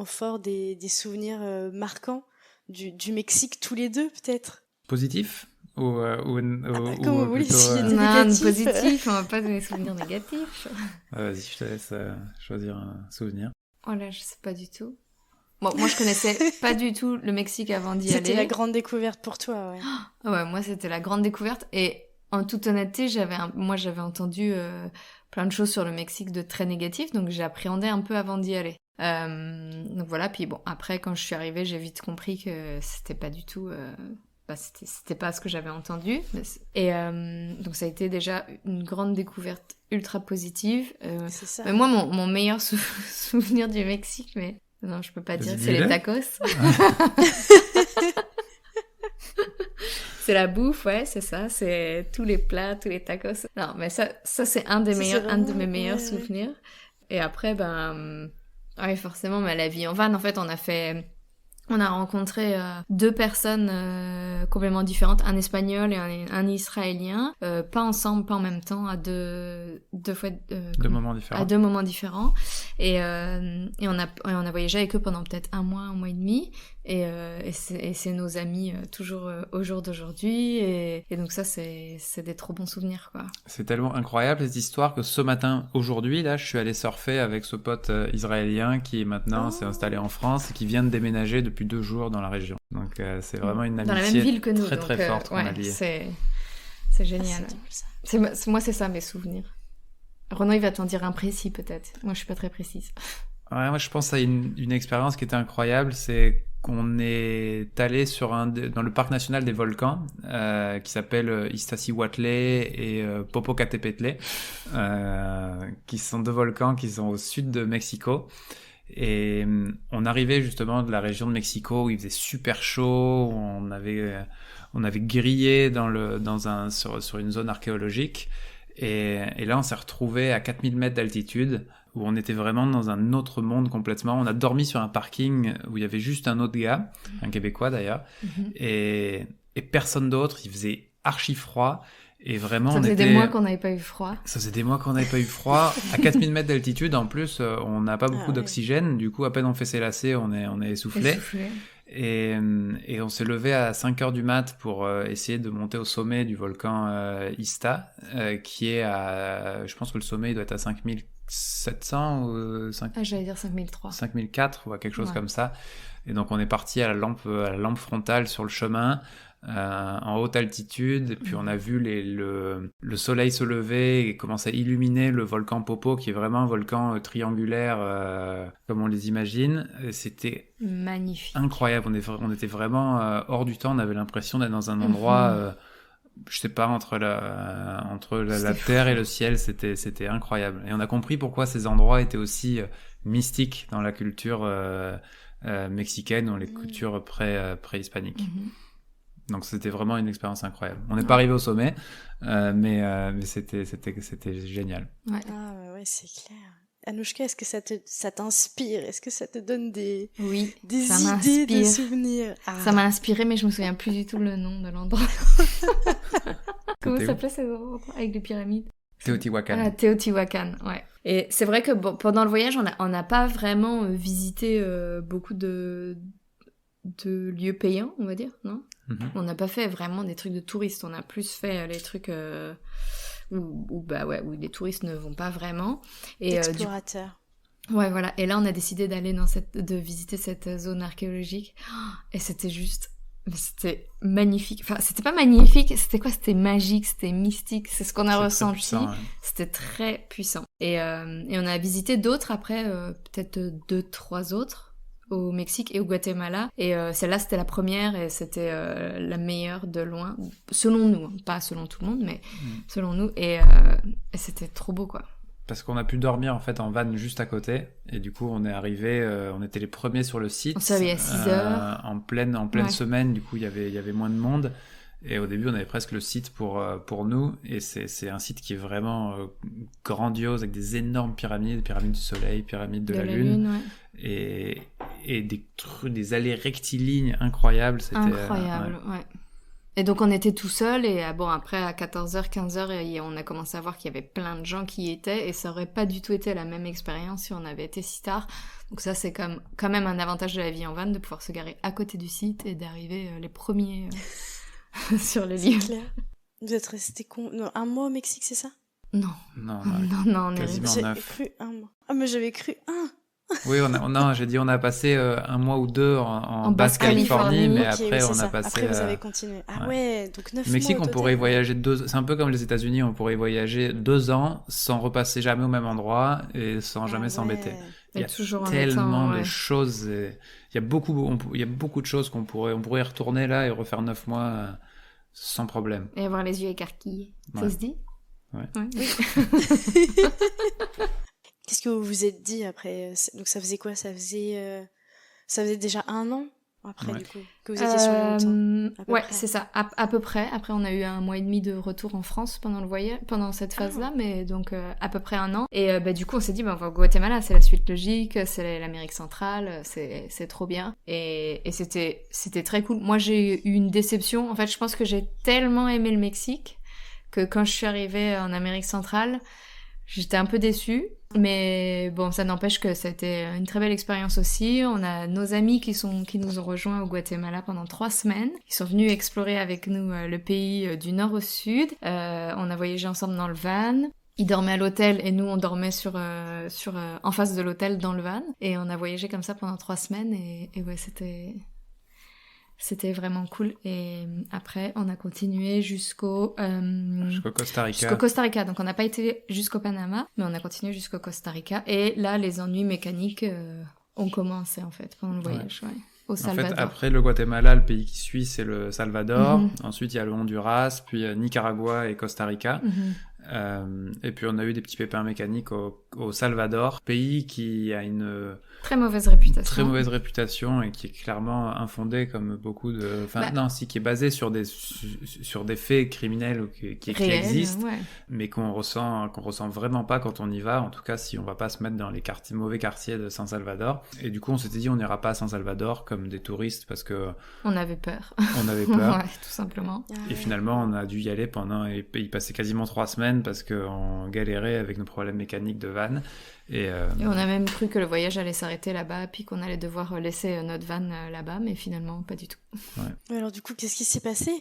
forts, des souvenirs marquants du Mexique tous les deux, peut-être. Positif ou comme vous voulez, plutôt, si des Non, négatifs. positif, on va pas donner des souvenirs négatifs. Vas-y, je te laisse choisir un souvenir. Oh là, je sais pas du tout. Bon, moi je connaissais pas du tout le Mexique avant d'y aller. C'était la grande découverte pour toi, ouais. Ouais, moi c'était la grande découverte et en toute honnêteté, j'avais entendu plein de choses sur le Mexique de très négatifs, donc j'ai appréhendé un peu avant d'y aller. Donc voilà, puis bon, après quand je suis arrivée, j'ai vite compris que c'était pas du tout... c'était pas ce que j'avais entendu. Et donc ça a été déjà une grande découverte ultra positive. C'est ça. Mais moi, mon meilleur souvenir du Mexique, mais non, je peux pas dire, c'est les tacos. C'est la bouffe, ouais, c'est ça. C'est tous les plats, tous les tacos. Non, mais ça c'est un de mes meilleurs souvenirs. Et après, ouais, forcément, la vie en van, en fait, on a rencontré 2 personnes complètement différentes, un Espagnol et un Israélien, pas ensemble, pas en même temps, à deux moments différents. À 2 moments différents. Et on a voyagé avec eux pendant peut-être 1 mois et demi. Et c'est nos amis toujours au jour d'aujourd'hui. Et donc ça, c'est des trop bons souvenirs, quoi. C'est tellement incroyable cette histoire que ce matin, aujourd'hui, là, je suis allé surfer avec ce pote israélien qui maintenant s'est installé en France et qui vient de déménager depuis 2 jours dans la région. Donc c'est vraiment une amitié dans la même ville que nous, très très forte qu'on a liée. C'est génial. Moi, c'est ça mes souvenirs. Renaud, il va t'en dire un précis peut-être. Moi, je suis pas très précise. Ouais, moi, je pense à une expérience qui était incroyable, c'est qu'on est allé dans le parc national des volcans, qui s'appelle Iztaccíhuatl et Popocatépetl, qui sont 2 volcans qui sont au sud de Mexico. Et on arrivait justement de la région de Mexico où il faisait super chaud, on avait grillé sur une zone archéologique. Et là, on s'est retrouvé à 4000 mètres d'altitude, où on était vraiment dans un autre monde complètement. On a dormi sur un parking où il y avait juste un autre gars, un Québécois d'ailleurs, et personne d'autre. Il faisait archi froid. Et vraiment, ça faisait des mois qu'on n'avait pas eu froid. Ça faisait des mois qu'on n'avait pas eu froid. À 4000 mètres d'altitude, en plus, on n'a pas beaucoup d'oxygène. Du coup, à peine on fait ses lacets, on est essoufflé. Et on s'est levé à 5h du mat pour essayer de monter au sommet du volcan Ista, qui est je pense que le sommet il doit être à 5700 ou j'allais dire 5003. 5004 ou quelque chose comme ça. Et donc on est parti à la lampe frontale sur le chemin, en haute altitude, et puis on a vu le soleil se lever et commencer à illuminer le volcan Popo, qui est vraiment un volcan triangulaire comme on les imagine. Et c'était magnifique, incroyable. On était vraiment hors du temps. On avait l'impression d'être dans un endroit je sais pas, entre la terre et le ciel. C'était incroyable. Et on a compris pourquoi ces endroits étaient aussi mystiques dans la culture mexicaine, dans les cultures préhispaniques. Donc c'était vraiment une expérience incroyable. On n'est pas arrivé au sommet, mais c'était génial. Ouais. Ah ouais, c'est clair. Anouchka, est-ce que ça t'inspire? Est-ce que ça te donne des ça idées, des souvenirs? Ça m'a inspiré, mais je me souviens plus du tout le nom de l'endroit. Comment s'appelait ces endroits avec les pyramides? Teotihuacan. Ah, Teotihuacan, ouais. Et c'est vrai que pendant le voyage, on n'a pas vraiment visité beaucoup de lieux payants, on va dire, non? On n'a pas fait vraiment des trucs de touristes, on a plus fait les trucs où les touristes ne vont pas vraiment. Et explorateurs. Ouais, voilà. Et là, on a décidé de visiter cette zone archéologique. Et c'était magnifique. Enfin, c'était pas magnifique, c'était quoi? C'était magique, c'était mystique, c'est ce qu'on a ressenti. Puissant, ouais. C'était très puissant. Et on a visité d'autres après, peut-être 2-3 autres, au Mexique et au Guatemala. Et celle-là, c'était la première et c'était la meilleure de loin, selon nous. Hein. Pas selon tout le monde, mais selon nous. Et c'était trop beau, quoi. parce qu'on a pu dormir en fait en van juste à côté. Et du coup, on est arrivé, on était les premiers sur le site. On s'est réveillé à 6 heures. En pleine semaine, du coup, il y avait moins de monde. Et au début, on avait presque le site pour nous. Et c'est un site qui est vraiment grandiose, avec des énormes pyramides du soleil, pyramides de la lune. Ouais. Et des allées rectilignes incroyables. C'était incroyable, ouais. Et donc on était tout seul et après à 14h, 15h, on a commencé à voir qu'il y avait plein de gens qui y étaient et ça aurait pas du tout été la même expérience si on avait été si tard. Donc ça c'est quand même un avantage de la vie en van, de pouvoir se garer à côté du site et d'arriver les premiers sur le lieu. C'est clair. Vous êtes resté un mois au Mexique, c'est ça? Non, on est quasiment J'avais 9. cru un mois. Ah mais j'avais cru un. Oui, j'ai dit on a passé un mois ou 2 en Basse-Californie, mais okay, après oui, on ça. a passé... Après vous avez continué. Ah ouais, donc 9 mois. Le Mexique, au on total. pourrait y voyager c'est un peu comme les États-Unis, on pourrait y voyager 2 ans sans repasser jamais au même endroit et sans jamais s'embêter. Il y a toujours tellement de choses. Il y a beaucoup de choses qu'on pourrait y retourner là et refaire 9 mois sans problème. Et avoir les yeux écarquillés. Ouais. Ça se dit? Ouais. Oui. Qu'est-ce que vous vous êtes dit après? Donc ça faisait quoi? Ça faisait déjà 1 an après, du coup, que vous étiez sur l'île? Ouais, c'est ça, à peu près. Après, on a eu 1 mois et demi de retour en France pendant le voyage, pendant cette phase-là, mais donc à peu près 1 an. Et du coup, on s'est dit, on va au Guatemala, c'est la suite logique, c'est l'Amérique centrale, c'est trop bien. Et c'était très cool. Moi, j'ai eu une déception. En fait, je pense que j'ai tellement aimé le Mexique que quand je suis arrivée en Amérique centrale, j'étais un peu déçue, mais bon, ça n'empêche que c'était une très belle expérience aussi. On a nos amis qui nous ont rejoints au Guatemala pendant 3 semaines. Ils sont venus explorer avec nous le pays du nord au sud. On a voyagé ensemble dans le van. Ils dormaient à l'hôtel et nous on dormait en face de l'hôtel dans le van. Et on a voyagé comme ça pendant 3 semaines et ouais, c'était vraiment cool. Et après, on a continué jusqu'au Costa Rica. Jusqu'au Costa Rica. Donc, on n'a pas été jusqu'au Panama, mais on a continué jusqu'au Costa Rica. Et là, les ennuis mécaniques ont commencé, en fait, pendant le voyage, au Salvador. En fait, après le Guatemala, le pays qui suit, c'est le Salvador. Ensuite, il y a le Honduras, puis Nicaragua et Costa Rica. Et puis, on a eu des petits pépins mécaniques au Salvador, pays qui a une... Très mauvaise réputation et qui est clairement infondée comme beaucoup de... qui est basée sur des faits criminels qui existent, mais qu'on ressent vraiment pas quand on y va, en tout cas si on va pas se mettre dans les mauvais quartiers de San Salvador. Et du coup, on s'était dit on n'ira pas à San Salvador comme des touristes parce que... On avait peur. Ouais, tout simplement. Et finalement, on a dû y aller y passer quasiment 3 semaines parce qu'on galérait avec nos problèmes mécaniques de van. Et on a même cru que le voyage allait s'arrêter là-bas, puis qu'on allait devoir laisser notre van là-bas, mais finalement, pas du tout. Ouais. Alors du coup, qu'est-ce qui s'est passé?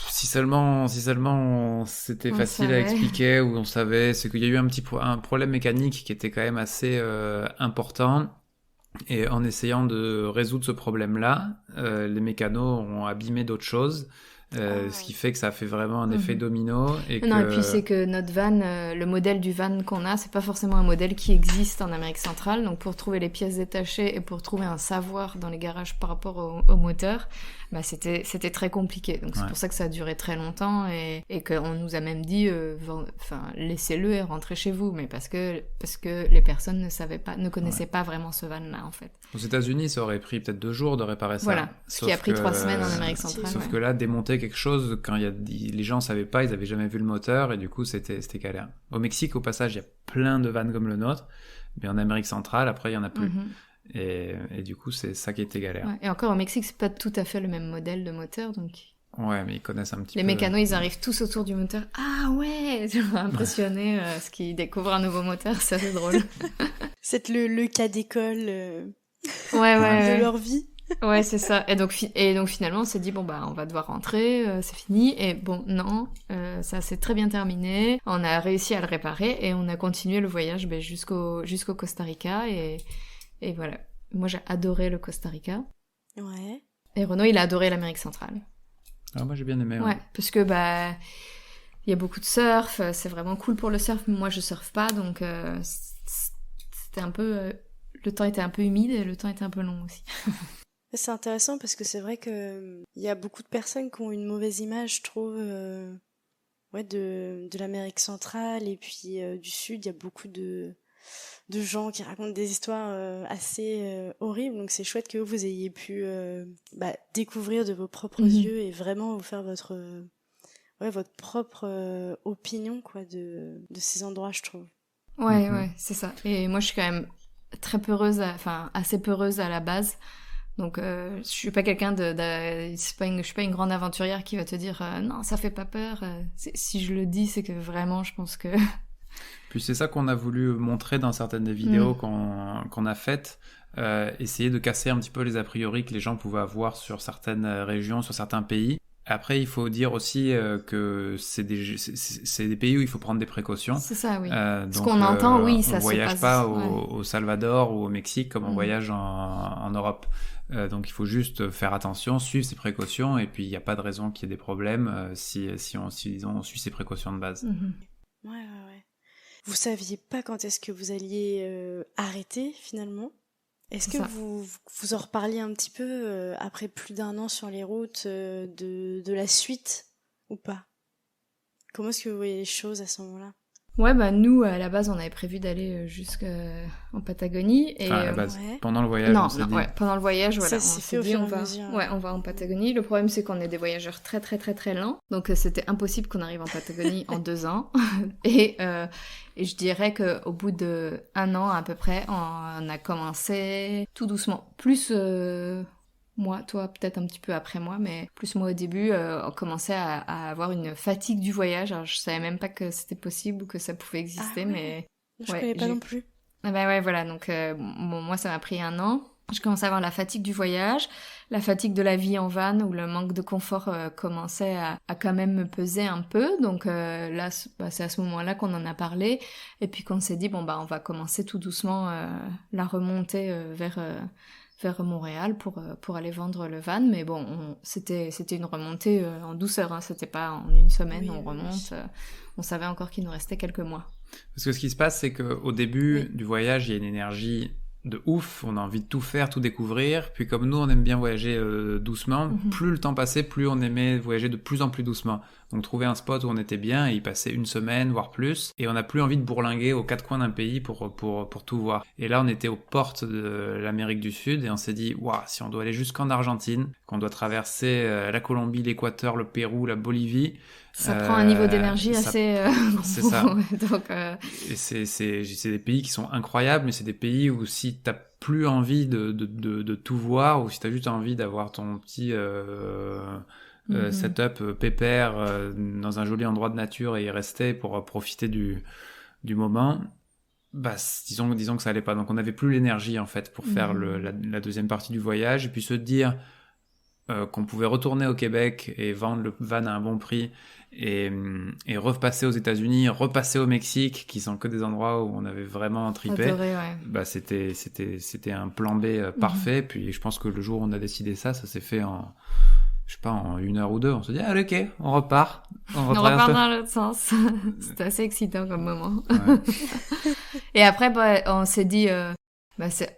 Si seulement c'était facile à expliquer, ou on savait, c'est qu'il y a eu un problème mécanique qui était quand même assez important. Et en essayant de résoudre ce problème-là, les mécanos ont abîmé d'autres choses. Ce qui fait que ça fait vraiment un effet domino. Et puis c'est que notre van, le modèle du van qu'on a, c'est pas forcément un modèle qui existe en Amérique centrale. Donc pour trouver les pièces détachées et pour trouver un savoir dans les garages par rapport au moteur, c'était très compliqué. Donc c'est pour ça que ça a duré très longtemps et qu'on nous a même dit laissez-le et rentrez chez vous, mais parce que les personnes ne connaissaient pas vraiment ce van-là en fait. Aux États-Unis, ça aurait pris peut-être 2 jours de réparer ça. Voilà, ce qui a pris 3 semaines en Amérique centrale. Sauf que là, démonter quelque chose, quand les gens savaient pas, ils avaient jamais vu le moteur, et du coup, c'était galère. Au Mexique, au passage, il y a plein de vannes comme le nôtre, mais en Amérique centrale, après, il y en a plus. Et du coup, c'est ça qui était galère. Ouais. Et encore, au Mexique, c'est pas tout à fait le même modèle de moteur, donc... Ouais, mais ils connaissent un petit peu... Les mécanos, ils arrivent tous autour du moteur. Ah ouais, impressionné, ce qu'ils découvrent un nouveau moteur, c'est assez drôle. C'est le cas d'école de leur vie. Ouais, c'est ça. Et donc finalement, on s'est dit, on va devoir rentrer, c'est fini. Et bon, non, ça s'est très bien terminé. On a réussi à le réparer et on a continué le voyage jusqu'au Costa Rica. Et voilà. Moi, j'ai adoré le Costa Rica. Ouais. Et Renaud, il a adoré l'Amérique centrale. Ah, moi, j'ai bien aimé. Ouais, parce que, il y a beaucoup de surf, c'est vraiment cool pour le surf. Moi, je surfe pas, donc c'était un peu... le temps était un peu humide et le temps était un peu long aussi. C'est intéressant parce que c'est vrai que il y a beaucoup de personnes qui ont une mauvaise image, je trouve, de l'Amérique centrale et puis du Sud. Il y a beaucoup de gens qui racontent des histoires assez horribles. Donc c'est chouette que vous ayez pu découvrir de vos propres yeux et vraiment vous faire votre propre opinion quoi de ces endroits, je trouve. Ouais, c'est ça. Et moi, je suis quand même très peureuse, assez peureuse à la base. Donc, je suis pas quelqu'un je suis pas une grande aventurière qui va te dire non, ça fait pas peur. Si je le dis, c'est que vraiment, je pense que. Puis c'est ça qu'on a voulu montrer dans certaines des vidéos qu'on a faites. Essayer de casser un petit peu les a priori que les gens pouvaient avoir sur certaines régions, sur certains pays. Après, il faut dire aussi que c'est des pays où il faut prendre des précautions. C'est ça, oui. Donc, ce qu'on entend, oui, ça se passe. On voyage pas au Salvador ou au Mexique comme on voyage en Europe. Donc, il faut juste faire attention, suivre ses précautions, et puis il n'y a pas de raison qu'il y ait des problèmes si on suit ses précautions de base. Ouais. Vous saviez pas quand est-ce que vous alliez arrêter finalement ? Est-ce que vous en reparliez un petit peu après plus d'1 an sur les routes de la suite ou pas ? Comment est-ce que vous voyez les choses à ce moment-là ? Ouais, nous, à la base, on avait prévu d'aller jusqu'en Patagonie. Et, à la base, pendant le voyage, on s'est dit... pendant le voyage, voilà, ça s'est fait au fur et à mesure. On va en Patagonie. Le problème, c'est qu'on est des voyageurs très, très, très, très lents. Donc, c'était impossible qu'on arrive en Patagonie en 2 ans. Et je dirais qu'au bout d'1 an, à peu près, on a commencé tout doucement. Plus... moi, toi, peut-être un petit peu après moi, mais plus moi au début, on commençait à avoir une fatigue du voyage. Alors, je savais même pas que c'était possible ou que ça pouvait exister, mais... Je connais pas non plus. Ah bah ouais, voilà, donc moi, ça m'a pris 1 an. Je commençais à avoir la fatigue du voyage, la fatigue de la vie en van, où le manque de confort commençait à quand même me peser un peu. Donc là, c'est à ce moment-là qu'on en a parlé, et puis qu'on s'est dit, on va commencer tout doucement la remontée vers Montréal pour aller vendre le van. Mais bon, c'était une remontée en douceur, hein. C'était pas en 1 semaine, on remonte. On savait encore qu'il nous restait quelques mois. Parce que ce qui se passe, c'est qu'au début du voyage, il y a une énergie de ouf, on a envie de tout faire, tout découvrir. Puis comme nous, on aime bien voyager doucement, plus le temps passait, plus on aimait voyager de plus en plus doucement. Donc trouver un spot où on était bien et y passer 1 semaine, voire plus. Et on n'a plus envie de bourlinguer aux 4 coins d'un pays pour tout voir. Et là, on était aux portes de l'Amérique du Sud et on s'est dit, waouh, si on doit aller jusqu'en Argentine, qu'on doit traverser la Colombie, l'Équateur, le Pérou, la Bolivie... Ça prend un niveau d'énergie assez... c'est ça. Donc, Et c'est des pays qui sont incroyables, mais c'est des pays où si t'as plus envie de tout voir, ou si t'as juste envie d'avoir ton petit setup pépère dans un joli endroit de nature et y rester pour profiter du moment, disons que ça allait pas. Donc on n'avait plus l'énergie en fait pour faire la deuxième partie du voyage, et puis se dire qu'on pouvait retourner au Québec et vendre le van à un bon prix et repasser aux États-Unis, repasser au Mexique, qui sont que des endroits où on avait vraiment tripé. Adoré, ouais. C'était un plan B parfait. Puis je pense que le jour où on a décidé ça s'est fait en 1 heure ou 2. On se dit, allez, ok, on repart. On repart dans l'autre sens. C'était assez excitant comme moment. Ouais. Et après, on s'est dit,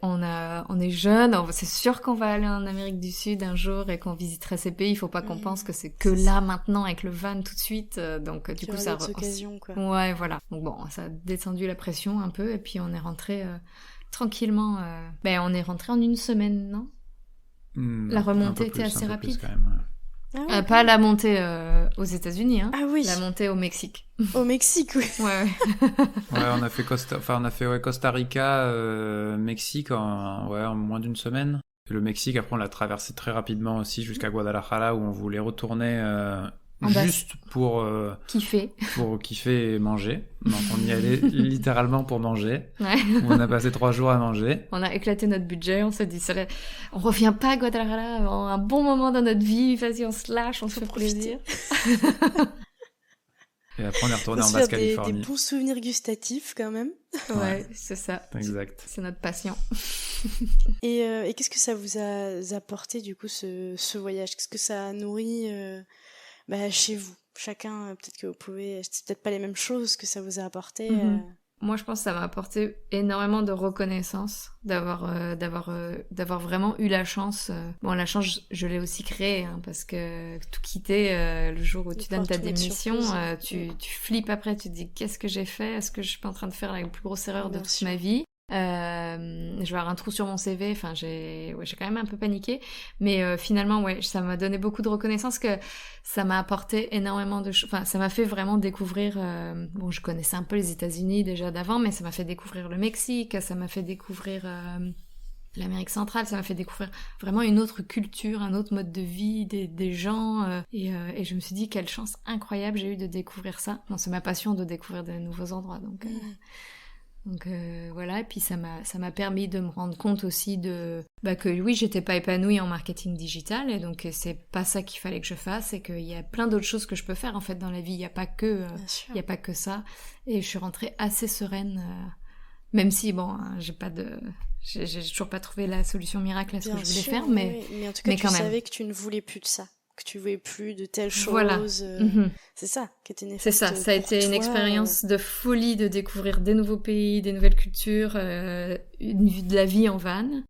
on est jeune, c'est sûr qu'on va aller en Amérique du Sud un jour et qu'on visiterait ces pays. Il faut pas qu'on pense que c'est que là maintenant avec le van tout de suite. Donc du coup ça occasion, quoi. Ouais, voilà. Donc bon, ça a descendu la pression un peu et puis on est rentré tranquillement. On est rentré en 1 semaine, non? La remontée était assez rapide. Plus, quand même, ouais. Ah ouais, pas la montée aux États-Unis, hein. Ah oui. La montée au Mexique. Au Mexique, oui. Ouais. Ouais, on a fait Costa Rica, Mexique en moins d'1 semaine. Et le Mexique, après, on l'a traversé très rapidement aussi jusqu'à Guadalajara, où on voulait retourner juste pour kiffer. Pour kiffer et manger. Donc on y allait littéralement pour manger. Ouais. On a passé 3 jours à manger. On a éclaté notre budget, on s'est dit on revient pas à Guadalajara avant un bon moment dans notre vie, vas-y on se lâche, on se fait plaisir. Et après on est retourné en Basse-Californie. Des bons souvenirs gustatifs quand même. Ouais, c'est ça. Exact. C'est notre passion. Et qu'est-ce que ça vous a apporté du coup ce voyage ? Qu'est-ce que ça a nourri chez vous ? Chacun, peut-être que vous pouvez... C'est peut-être pas les mêmes choses que ça vous a apporté. moi, je pense que ça m'a apporté énormément de reconnaissance d'avoir vraiment eu la chance. Bon, la chance, je l'ai aussi créée, hein, parce que tout quitter le jour où tu donnes ta démission, tu flippes après, tu te dis qu'est-ce que j'ai fait? Est-ce que je suis pas en train de faire la plus grosse erreur de toute ma vie? Je vais avoir un trou sur mon CV, enfin j'ai quand même un peu paniqué, mais finalement ça m'a donné beaucoup de reconnaissance, que ça m'a apporté énormément de choses, enfin ça m'a fait vraiment découvrir, bon je connaissais un peu les États-Unis déjà d'avant, mais ça m'a fait découvrir le Mexique, ça m'a fait découvrir l'Amérique centrale, ça m'a fait découvrir vraiment une autre culture, un autre mode de vie, des gens, et je me suis dit quelle chance incroyable j'ai eu de découvrir ça. Bon, c'est ma passion de découvrir de nouveaux endroits, donc voilà, et puis ça m'a permis de me rendre compte aussi que oui, j'étais pas épanouie en marketing digital, et donc c'est pas ça qu'il fallait que je fasse, et qu'il y a plein d'autres choses que je peux faire en fait dans la vie, il y a pas que ça, et je suis rentrée assez sereine, même si bon, j'ai toujours pas trouvé la solution miracle à ce que je voulais faire, mais en tout cas tu savais que tu ne voulais plus de ça, que tu voulais plus de telles choses. Voilà. C'est ça qui était néfaste. C'est ça, ça a été une expérience de folie, de découvrir des nouveaux pays, des nouvelles cultures, de la vie en van.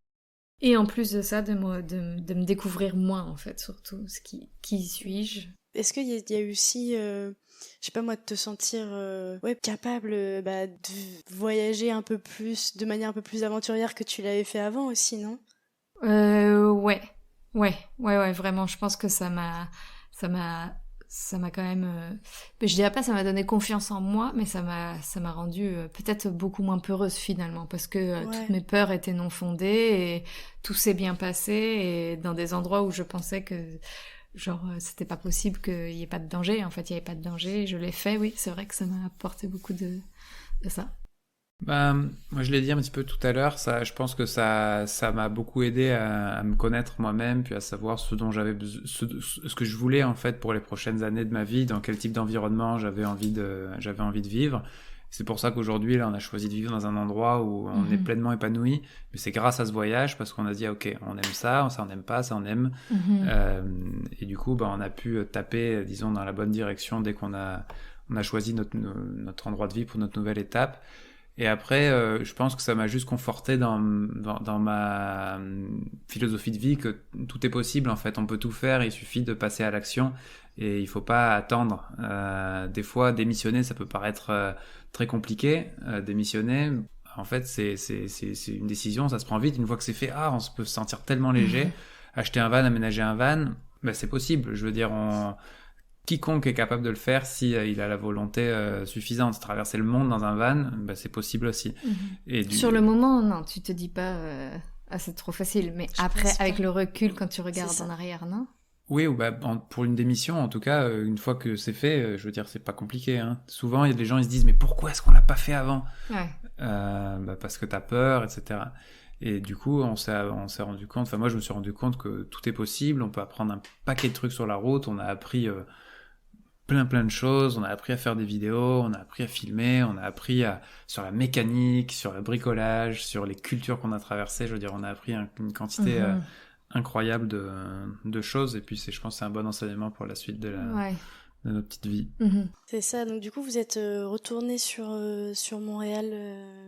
Et en plus de ça, de me découvrir moi, en fait, surtout. Qui suis-je? Est-ce qu'il y a eu aussi, je sais pas moi, de te sentir capable de voyager un peu plus, de manière un peu plus aventurière que tu l'avais fait avant aussi, non? Ouais, vraiment, je pense que ça m'a quand même, je dirais pas ça m'a donné confiance en moi, mais ça m'a rendue peut-être beaucoup moins peureuse finalement, parce que toutes mes peurs étaient non fondées, et tout s'est bien passé, et dans des endroits où je pensais que genre c'était pas possible qu'il y ait pas de danger, en fait il y avait pas de danger, je l'ai fait. Oui, c'est vrai que ça m'a apporté beaucoup de ça. Moi je l'ai dit un petit peu tout à l'heure, je pense que ça m'a beaucoup aidé à me connaître moi-même, puis à savoir ce que je voulais en fait pour les prochaines années de ma vie, dans quel type d'environnement j'avais envie de vivre. C'est pour ça qu'aujourd'hui là on a choisi de vivre dans un endroit où on est pleinement épanoui, mais c'est grâce à ce voyage, parce qu'on a dit ok, on aime ça on n'aime pas, ça on aime, et du coup on a pu taper disons dans la bonne direction dès qu'on a choisi notre endroit de vie pour notre nouvelle étape. Et après, je pense que ça m'a juste conforté dans ma philosophie de vie, que tout est possible en fait, on peut tout faire, il suffit de passer à l'action, et il faut pas attendre. Des fois, démissionner, ça peut paraître très compliqué. Démissionner, en fait, c'est une décision, ça se prend vite. Une fois que c'est fait, on peut se sentir tellement léger. Acheter un van, aménager un van, c'est possible. Je veux dire, quiconque est capable de le faire si il a la volonté suffisante de traverser le monde dans un van, c'est possible aussi. Et sur le moment, non, tu te dis pas c'est trop facile, mais après avec le recul, quand tu regardes en arrière, non? Oui, ou pour une démission, en tout cas, une fois que c'est fait, je veux dire, c'est pas compliqué, hein. Souvent, il y a des gens, ils se disent mais pourquoi est-ce qu'on l'a pas fait avant? Parce que t'as peur, etc. Et du coup, on s'est rendu compte, enfin moi je me suis rendu compte que tout est possible, on peut apprendre un paquet de trucs sur la route, on a appris plein de choses, on a appris à faire des vidéos, on a appris à filmer, on a appris sur la mécanique, sur le bricolage, sur les cultures qu'on a traversées. Je veux dire, on a appris une quantité incroyable de choses, et puis je pense que c'est un bon enseignement pour la suite de notre petite vie. C'est ça, donc du coup vous êtes retourné sur Montréal,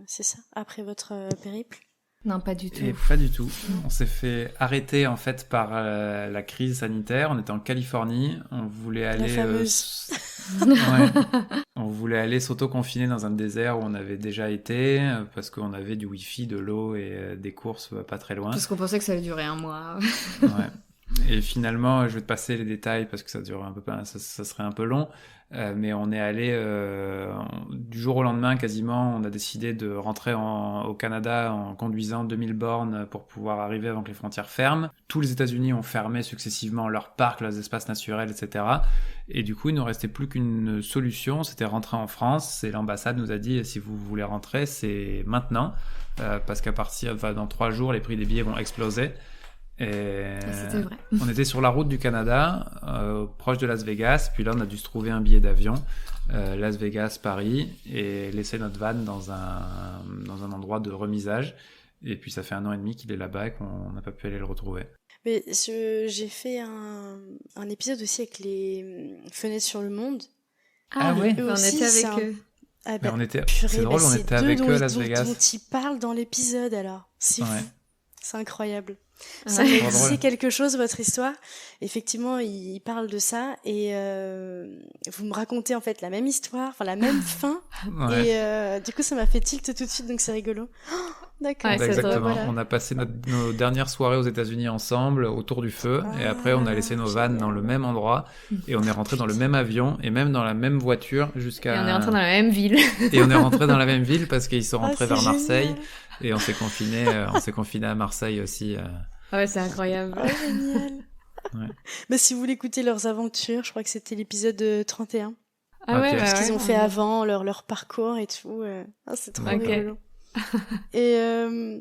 c'est ça, après votre périple? Non, pas du tout. Et pas du tout. On s'est fait arrêter en fait par la crise sanitaire. On était en Californie. On voulait aller. La fameuse. On voulait aller s'auto-confiner dans un désert où on avait déjà été, parce qu'on avait du wifi, de l'eau et des courses pas très loin. Parce qu'on pensait que ça allait durer un mois. Et finalement, je vais te passer les détails parce que ça dure un peu, ça serait un peu long. Mais on est allé du jour au lendemain quasiment. On a décidé de rentrer au Canada en conduisant 2000 bornes pour pouvoir arriver avant que les frontières ferment. Tous les États-Unis ont fermé successivement leurs parcs, leurs espaces naturels, etc. Et du coup, il nous restait plus qu'une solution, c'était rentrer en France. Et l'ambassade nous a dit si vous voulez rentrer, c'est maintenant, parce qu'à partir dans 3 jours, les prix des billets vont exploser. Et c'était vrai. On était sur la route du Canada, proche de Las Vegas, puis là on a dû se trouver un billet d'avion, Las Vegas, Paris, et laisser notre van dans un endroit de remisage. Et puis ça fait 1 an et demi qu'il est là-bas et qu'on n'a pas pu aller le retrouver. Mais j'ai fait un épisode aussi avec les Fenêtres sur le monde. Ah oui, on était avec eux. Ah Mais bah, c'est purée, drôle, on c'est était d'eux avec dont, eux à Las dont Vegas. ils parlent dans l'épisode alors. C'est Ouais, fou. C'est incroyable. Ça Ouais. me trop disait drôle. quelque chose, votre histoire. Effectivement, il parle de ça et vous me racontez en fait la même histoire, enfin la même fin. Ouais. Et du coup, ça m'a fait tilt tout de suite, donc c'est rigolo. Oh, d'accord. Ouais, Bah, c'est drôle. exactement. Voilà. On a passé nos dernières soirées aux États-Unis ensemble, autour du feu, et après on a laissé nos vannes dans le Génial. même endroit, et on est rentré dans le Putain. même avion, et même dans la même voiture, Et on est rentré dans jusqu'à... la même ville. Et on est rentré dans la même ville parce qu'ils sont Ah, rentrés c'est vers Marseille, génial. et on s'est confiné à Marseille aussi. Ouais, c'est incroyable. Ah, génial. Ouais. Bah, si vous voulez écouter leurs aventures, je crois que c'était l'épisode 31. Ah ouais, Ok. bah Ce qu'ils ouais, ont fait on est- avant, leur parcours et tout. Ah, c'est trop D'accord. rigolo. Et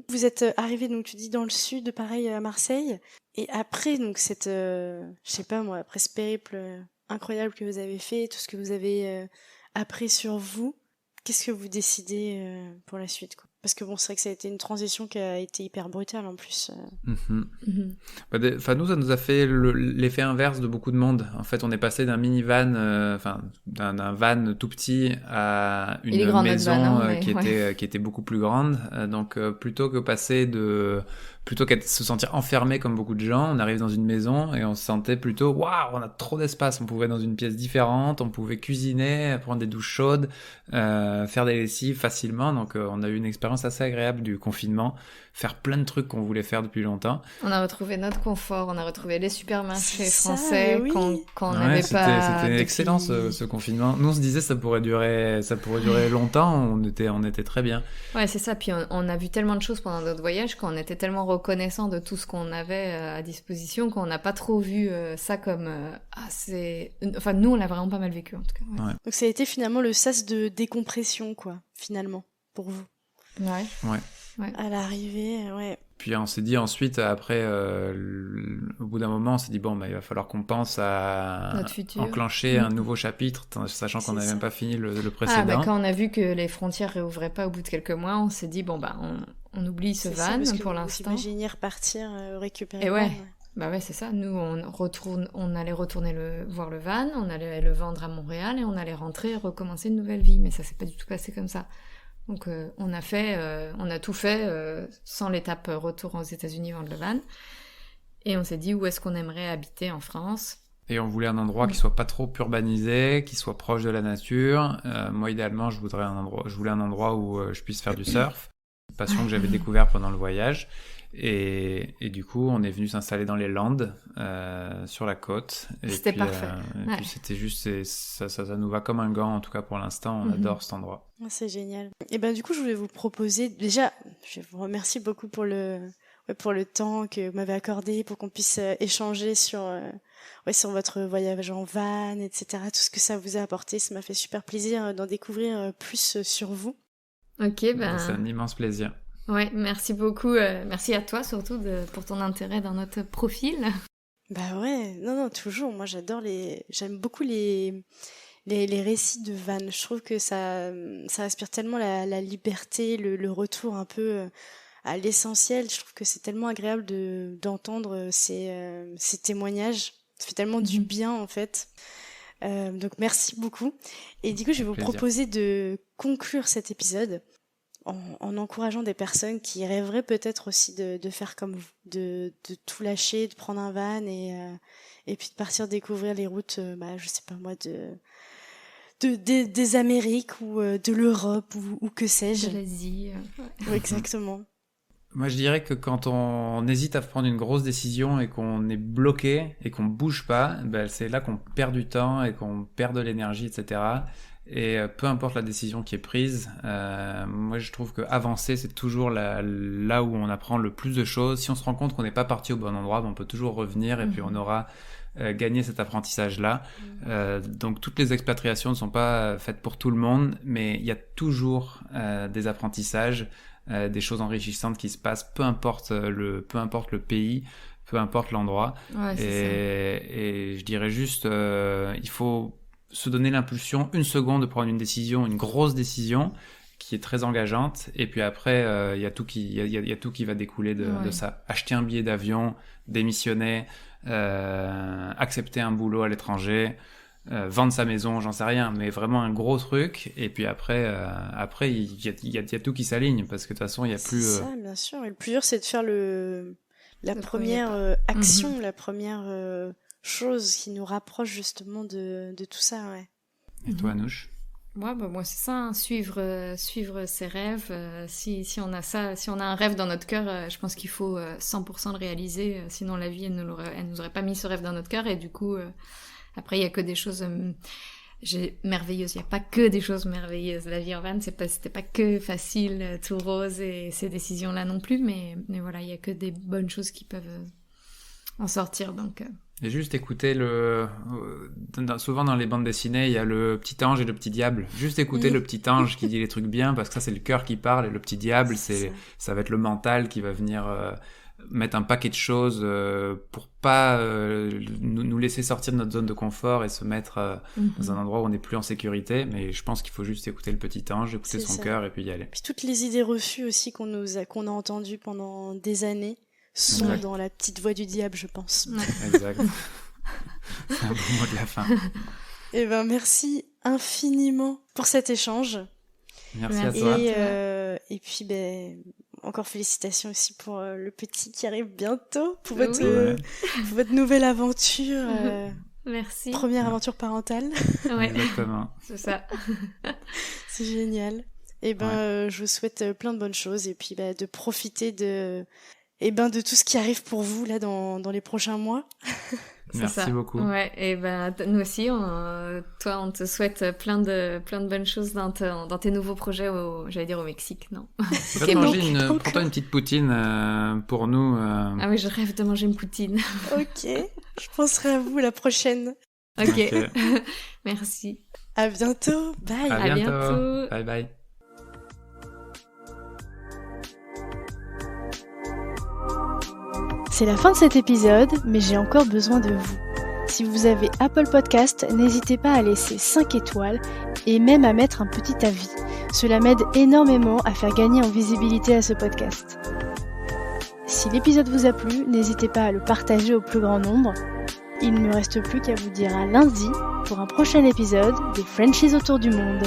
vous êtes arrivé, donc tu dis, dans le sud, pareil, à Marseille. Et après, donc, je sais pas moi, après ce périple incroyable que vous avez fait, tout ce que vous avez appris sur vous, qu'est-ce que vous décidez pour la suite, quoi? Parce que bon, c'est vrai que ça a été une transition qui a été hyper brutale en plus. Mhm. Mhm. Enfin, nous, ça nous a fait l'effet inverse de beaucoup de monde. En fait, on est passé d'un minivan, enfin, d'un van tout petit à Il est une grand, notre maison van, hein, mais qui était beaucoup plus grande. Donc, plutôt qu'à se sentir enfermé comme beaucoup de gens, on arrive dans une maison et on se sentait plutôt, waouh, on a trop d'espace. On pouvait être dans une pièce différente, on pouvait cuisiner, prendre des douches chaudes, faire des lessives facilement. Donc, on a eu une expérience assez agréable du confinement, faire plein de trucs qu'on voulait faire depuis longtemps. On a retrouvé notre confort, on a retrouvé les supermarchés C'est ça, français mais oui. quand on Ouais, n'avait pas. c'était depuis- excellent ce confinement. Nous on se disait ça pourrait durer longtemps. On était très bien. Ouais, c'est ça. Puis on a vu tellement de choses pendant notre voyage qu'on était tellement reconnaissant de tout ce qu'on avait à disposition qu'on n'a pas trop vu ça comme Enfin, nous on l'a vraiment pas mal vécu en tout cas. Ouais. Ouais. Donc ça a été finalement le sas de décompression, quoi, finalement, pour vous. Ouais. À l'arrivée, ouais. Puis on s'est dit ensuite après au bout d'un moment on s'est dit bon bah il va falloir qu'on pense à Notre futur. enclencher un nouveau chapitre, sachant qu'on C'est n'avait ça. même pas fini le Ah, précédent. bah quand on a vu que les frontières réouvraient pas au bout de quelques mois, on s'est dit bon bah on oublie ce C'est ça, van parce que pour vous l'instant. imaginiez repartir, récupérer Et le ouais. van, Bah ouais, c'est ça. Nous, on allait retourner voir le van, on allait le vendre à Montréal et on allait rentrer et recommencer une nouvelle vie. Mais ça s'est pas du tout passé comme ça. Donc on a tout fait sans l'étape retour aux États-Unis vendre le van. Et on s'est dit où est-ce qu'on aimerait habiter en France. Et on voulait un endroit qui soit pas trop urbanisé, qui soit proche de la nature. Moi, idéalement, je voulais un endroit où je puisse faire du surf, une passion que j'avais découvert pendant le voyage. Et du coup, on est venu s'installer dans les Landes, sur la côte. Et C'était puis, parfait. Et Ouais. puis c'était juste, ça nous va comme un gant, en tout cas pour l'instant, on adore cet endroit. Ah, c'est génial. Et ben du coup, je voulais vous proposer, déjà, je vous remercie beaucoup pour le temps que vous m'avez accordé, pour qu'on puisse échanger sur votre voyage en van, etc. Tout ce que ça vous a apporté. Ça m'a fait super plaisir d'en découvrir plus sur vous. Ok, C'est un immense plaisir. ouais, merci beaucoup. Merci à toi surtout pour ton intérêt dans notre profil. Bah ouais, non, toujours. Moi, j'aime beaucoup les récits de van. Je trouve que ça respire tellement la liberté, le retour un peu à l'essentiel. Je trouve que c'est tellement agréable d'entendre ces témoignages. Ça fait tellement du bien, en fait. Donc, merci beaucoup. Et du coup, je vais vous Plaisir. proposer de conclure cet épisode en encourageant des personnes qui rêveraient peut-être aussi de faire comme vous, de tout lâcher, de prendre un van et puis de partir découvrir les routes, je sais pas moi, des Amériques ou de l'Europe ou que sais-je. De l'Asie. Oui, exactement. Moi, je dirais que quand on hésite à prendre une grosse décision et qu'on est bloqué et qu'on bouge pas, ben, c'est là qu'on perd du temps et qu'on perd de l'énergie, etc. Et peu importe la décision qui est prise, moi je trouve que avancer c'est toujours là où on apprend le plus de choses. Si on se rend compte qu'on n'est pas parti au bon endroit, ben, on peut toujours revenir et puis on aura gagné cet apprentissage-là. Donc toutes les expatriations ne sont pas faites pour tout le monde, mais il y a toujours des apprentissages, des choses enrichissantes qui se passent, peu importe le pays, peu importe l'endroit. Ouais, c'est ça. Et je dirais juste, il faut se donner l'impulsion, une seconde de prendre une décision, une grosse décision qui est très engageante, et puis après il y a tout qui va découler de ça. Acheter un billet d'avion, démissionner, accepter un boulot à l'étranger, vendre sa maison, j'en sais rien, mais vraiment un gros truc. Et puis après il y a tout qui s'aligne, parce que de toute façon, il y a plus... C'est ça, bien sûr. Et le plus dur, c'est de faire la première action, la première chose qui nous rapproche justement de tout ça, ouais. Et toi, Anouche? Ouais, moi c'est ça, hein, suivre ses rêves. Si on a ça, si on a un rêve dans notre cœur, je pense qu'il faut 100% le réaliser. Sinon la vie, elle nous aurait pas mis ce rêve dans notre cœur. Et du coup, après il y a que des choses merveilleuses. Il y a pas que des choses merveilleuses. La vie en van, c'était pas que facile, tout rose et ces décisions là non plus. Mais voilà, il y a que des bonnes choses qui peuvent en sortir. Donc Et juste écouter souvent dans les bandes dessinées, il y a le petit ange et le petit diable. Juste écouter le petit ange qui dit les trucs bien, parce que ça, c'est le cœur qui parle, et le petit diable, ça va être le mental qui va venir mettre un paquet de choses pour pas nous laisser sortir de notre zone de confort et se mettre dans un endroit où on n'est plus en sécurité. Mais je pense qu'il faut juste écouter le petit ange, écouter son cœur et puis y aller. Puis toutes les idées reçues aussi qu'on a entendues pendant des années sont dans la petite voix du diable, je pense. Exact. C'est un bon mot de la fin. Eh ben, merci infiniment pour cet échange. Merci à toi. Et puis, encore félicitations aussi pour le petit qui arrive bientôt, pour votre nouvelle aventure. Merci. Première aventure parentale. Ouais. Exactement. C'est ça. C'est génial. Et je vous souhaite plein de bonnes choses, et puis de profiter de tout ce qui arrive pour vous là dans les prochains mois. Merci beaucoup. Ouais, et nous aussi, toi, on te souhaite plein de bonnes choses dans tes nouveaux projets j'allais dire au Mexique, non? Peut-être manger pour toi une petite poutine pour nous. Ah oui, je rêve de manger une poutine. Ok, je penserai à vous la prochaine. Ok. Merci. À bientôt. Bye. À bientôt. Bye bye. C'est la fin de cet épisode, mais j'ai encore besoin de vous. Si vous avez Apple Podcast, n'hésitez pas à laisser 5 étoiles et même à mettre un petit avis. Cela m'aide énormément à faire gagner en visibilité à ce podcast. Si l'épisode vous a plu, n'hésitez pas à le partager au plus grand nombre. Il ne me reste plus qu'à vous dire à lundi pour un prochain épisode des Frenchies autour du monde.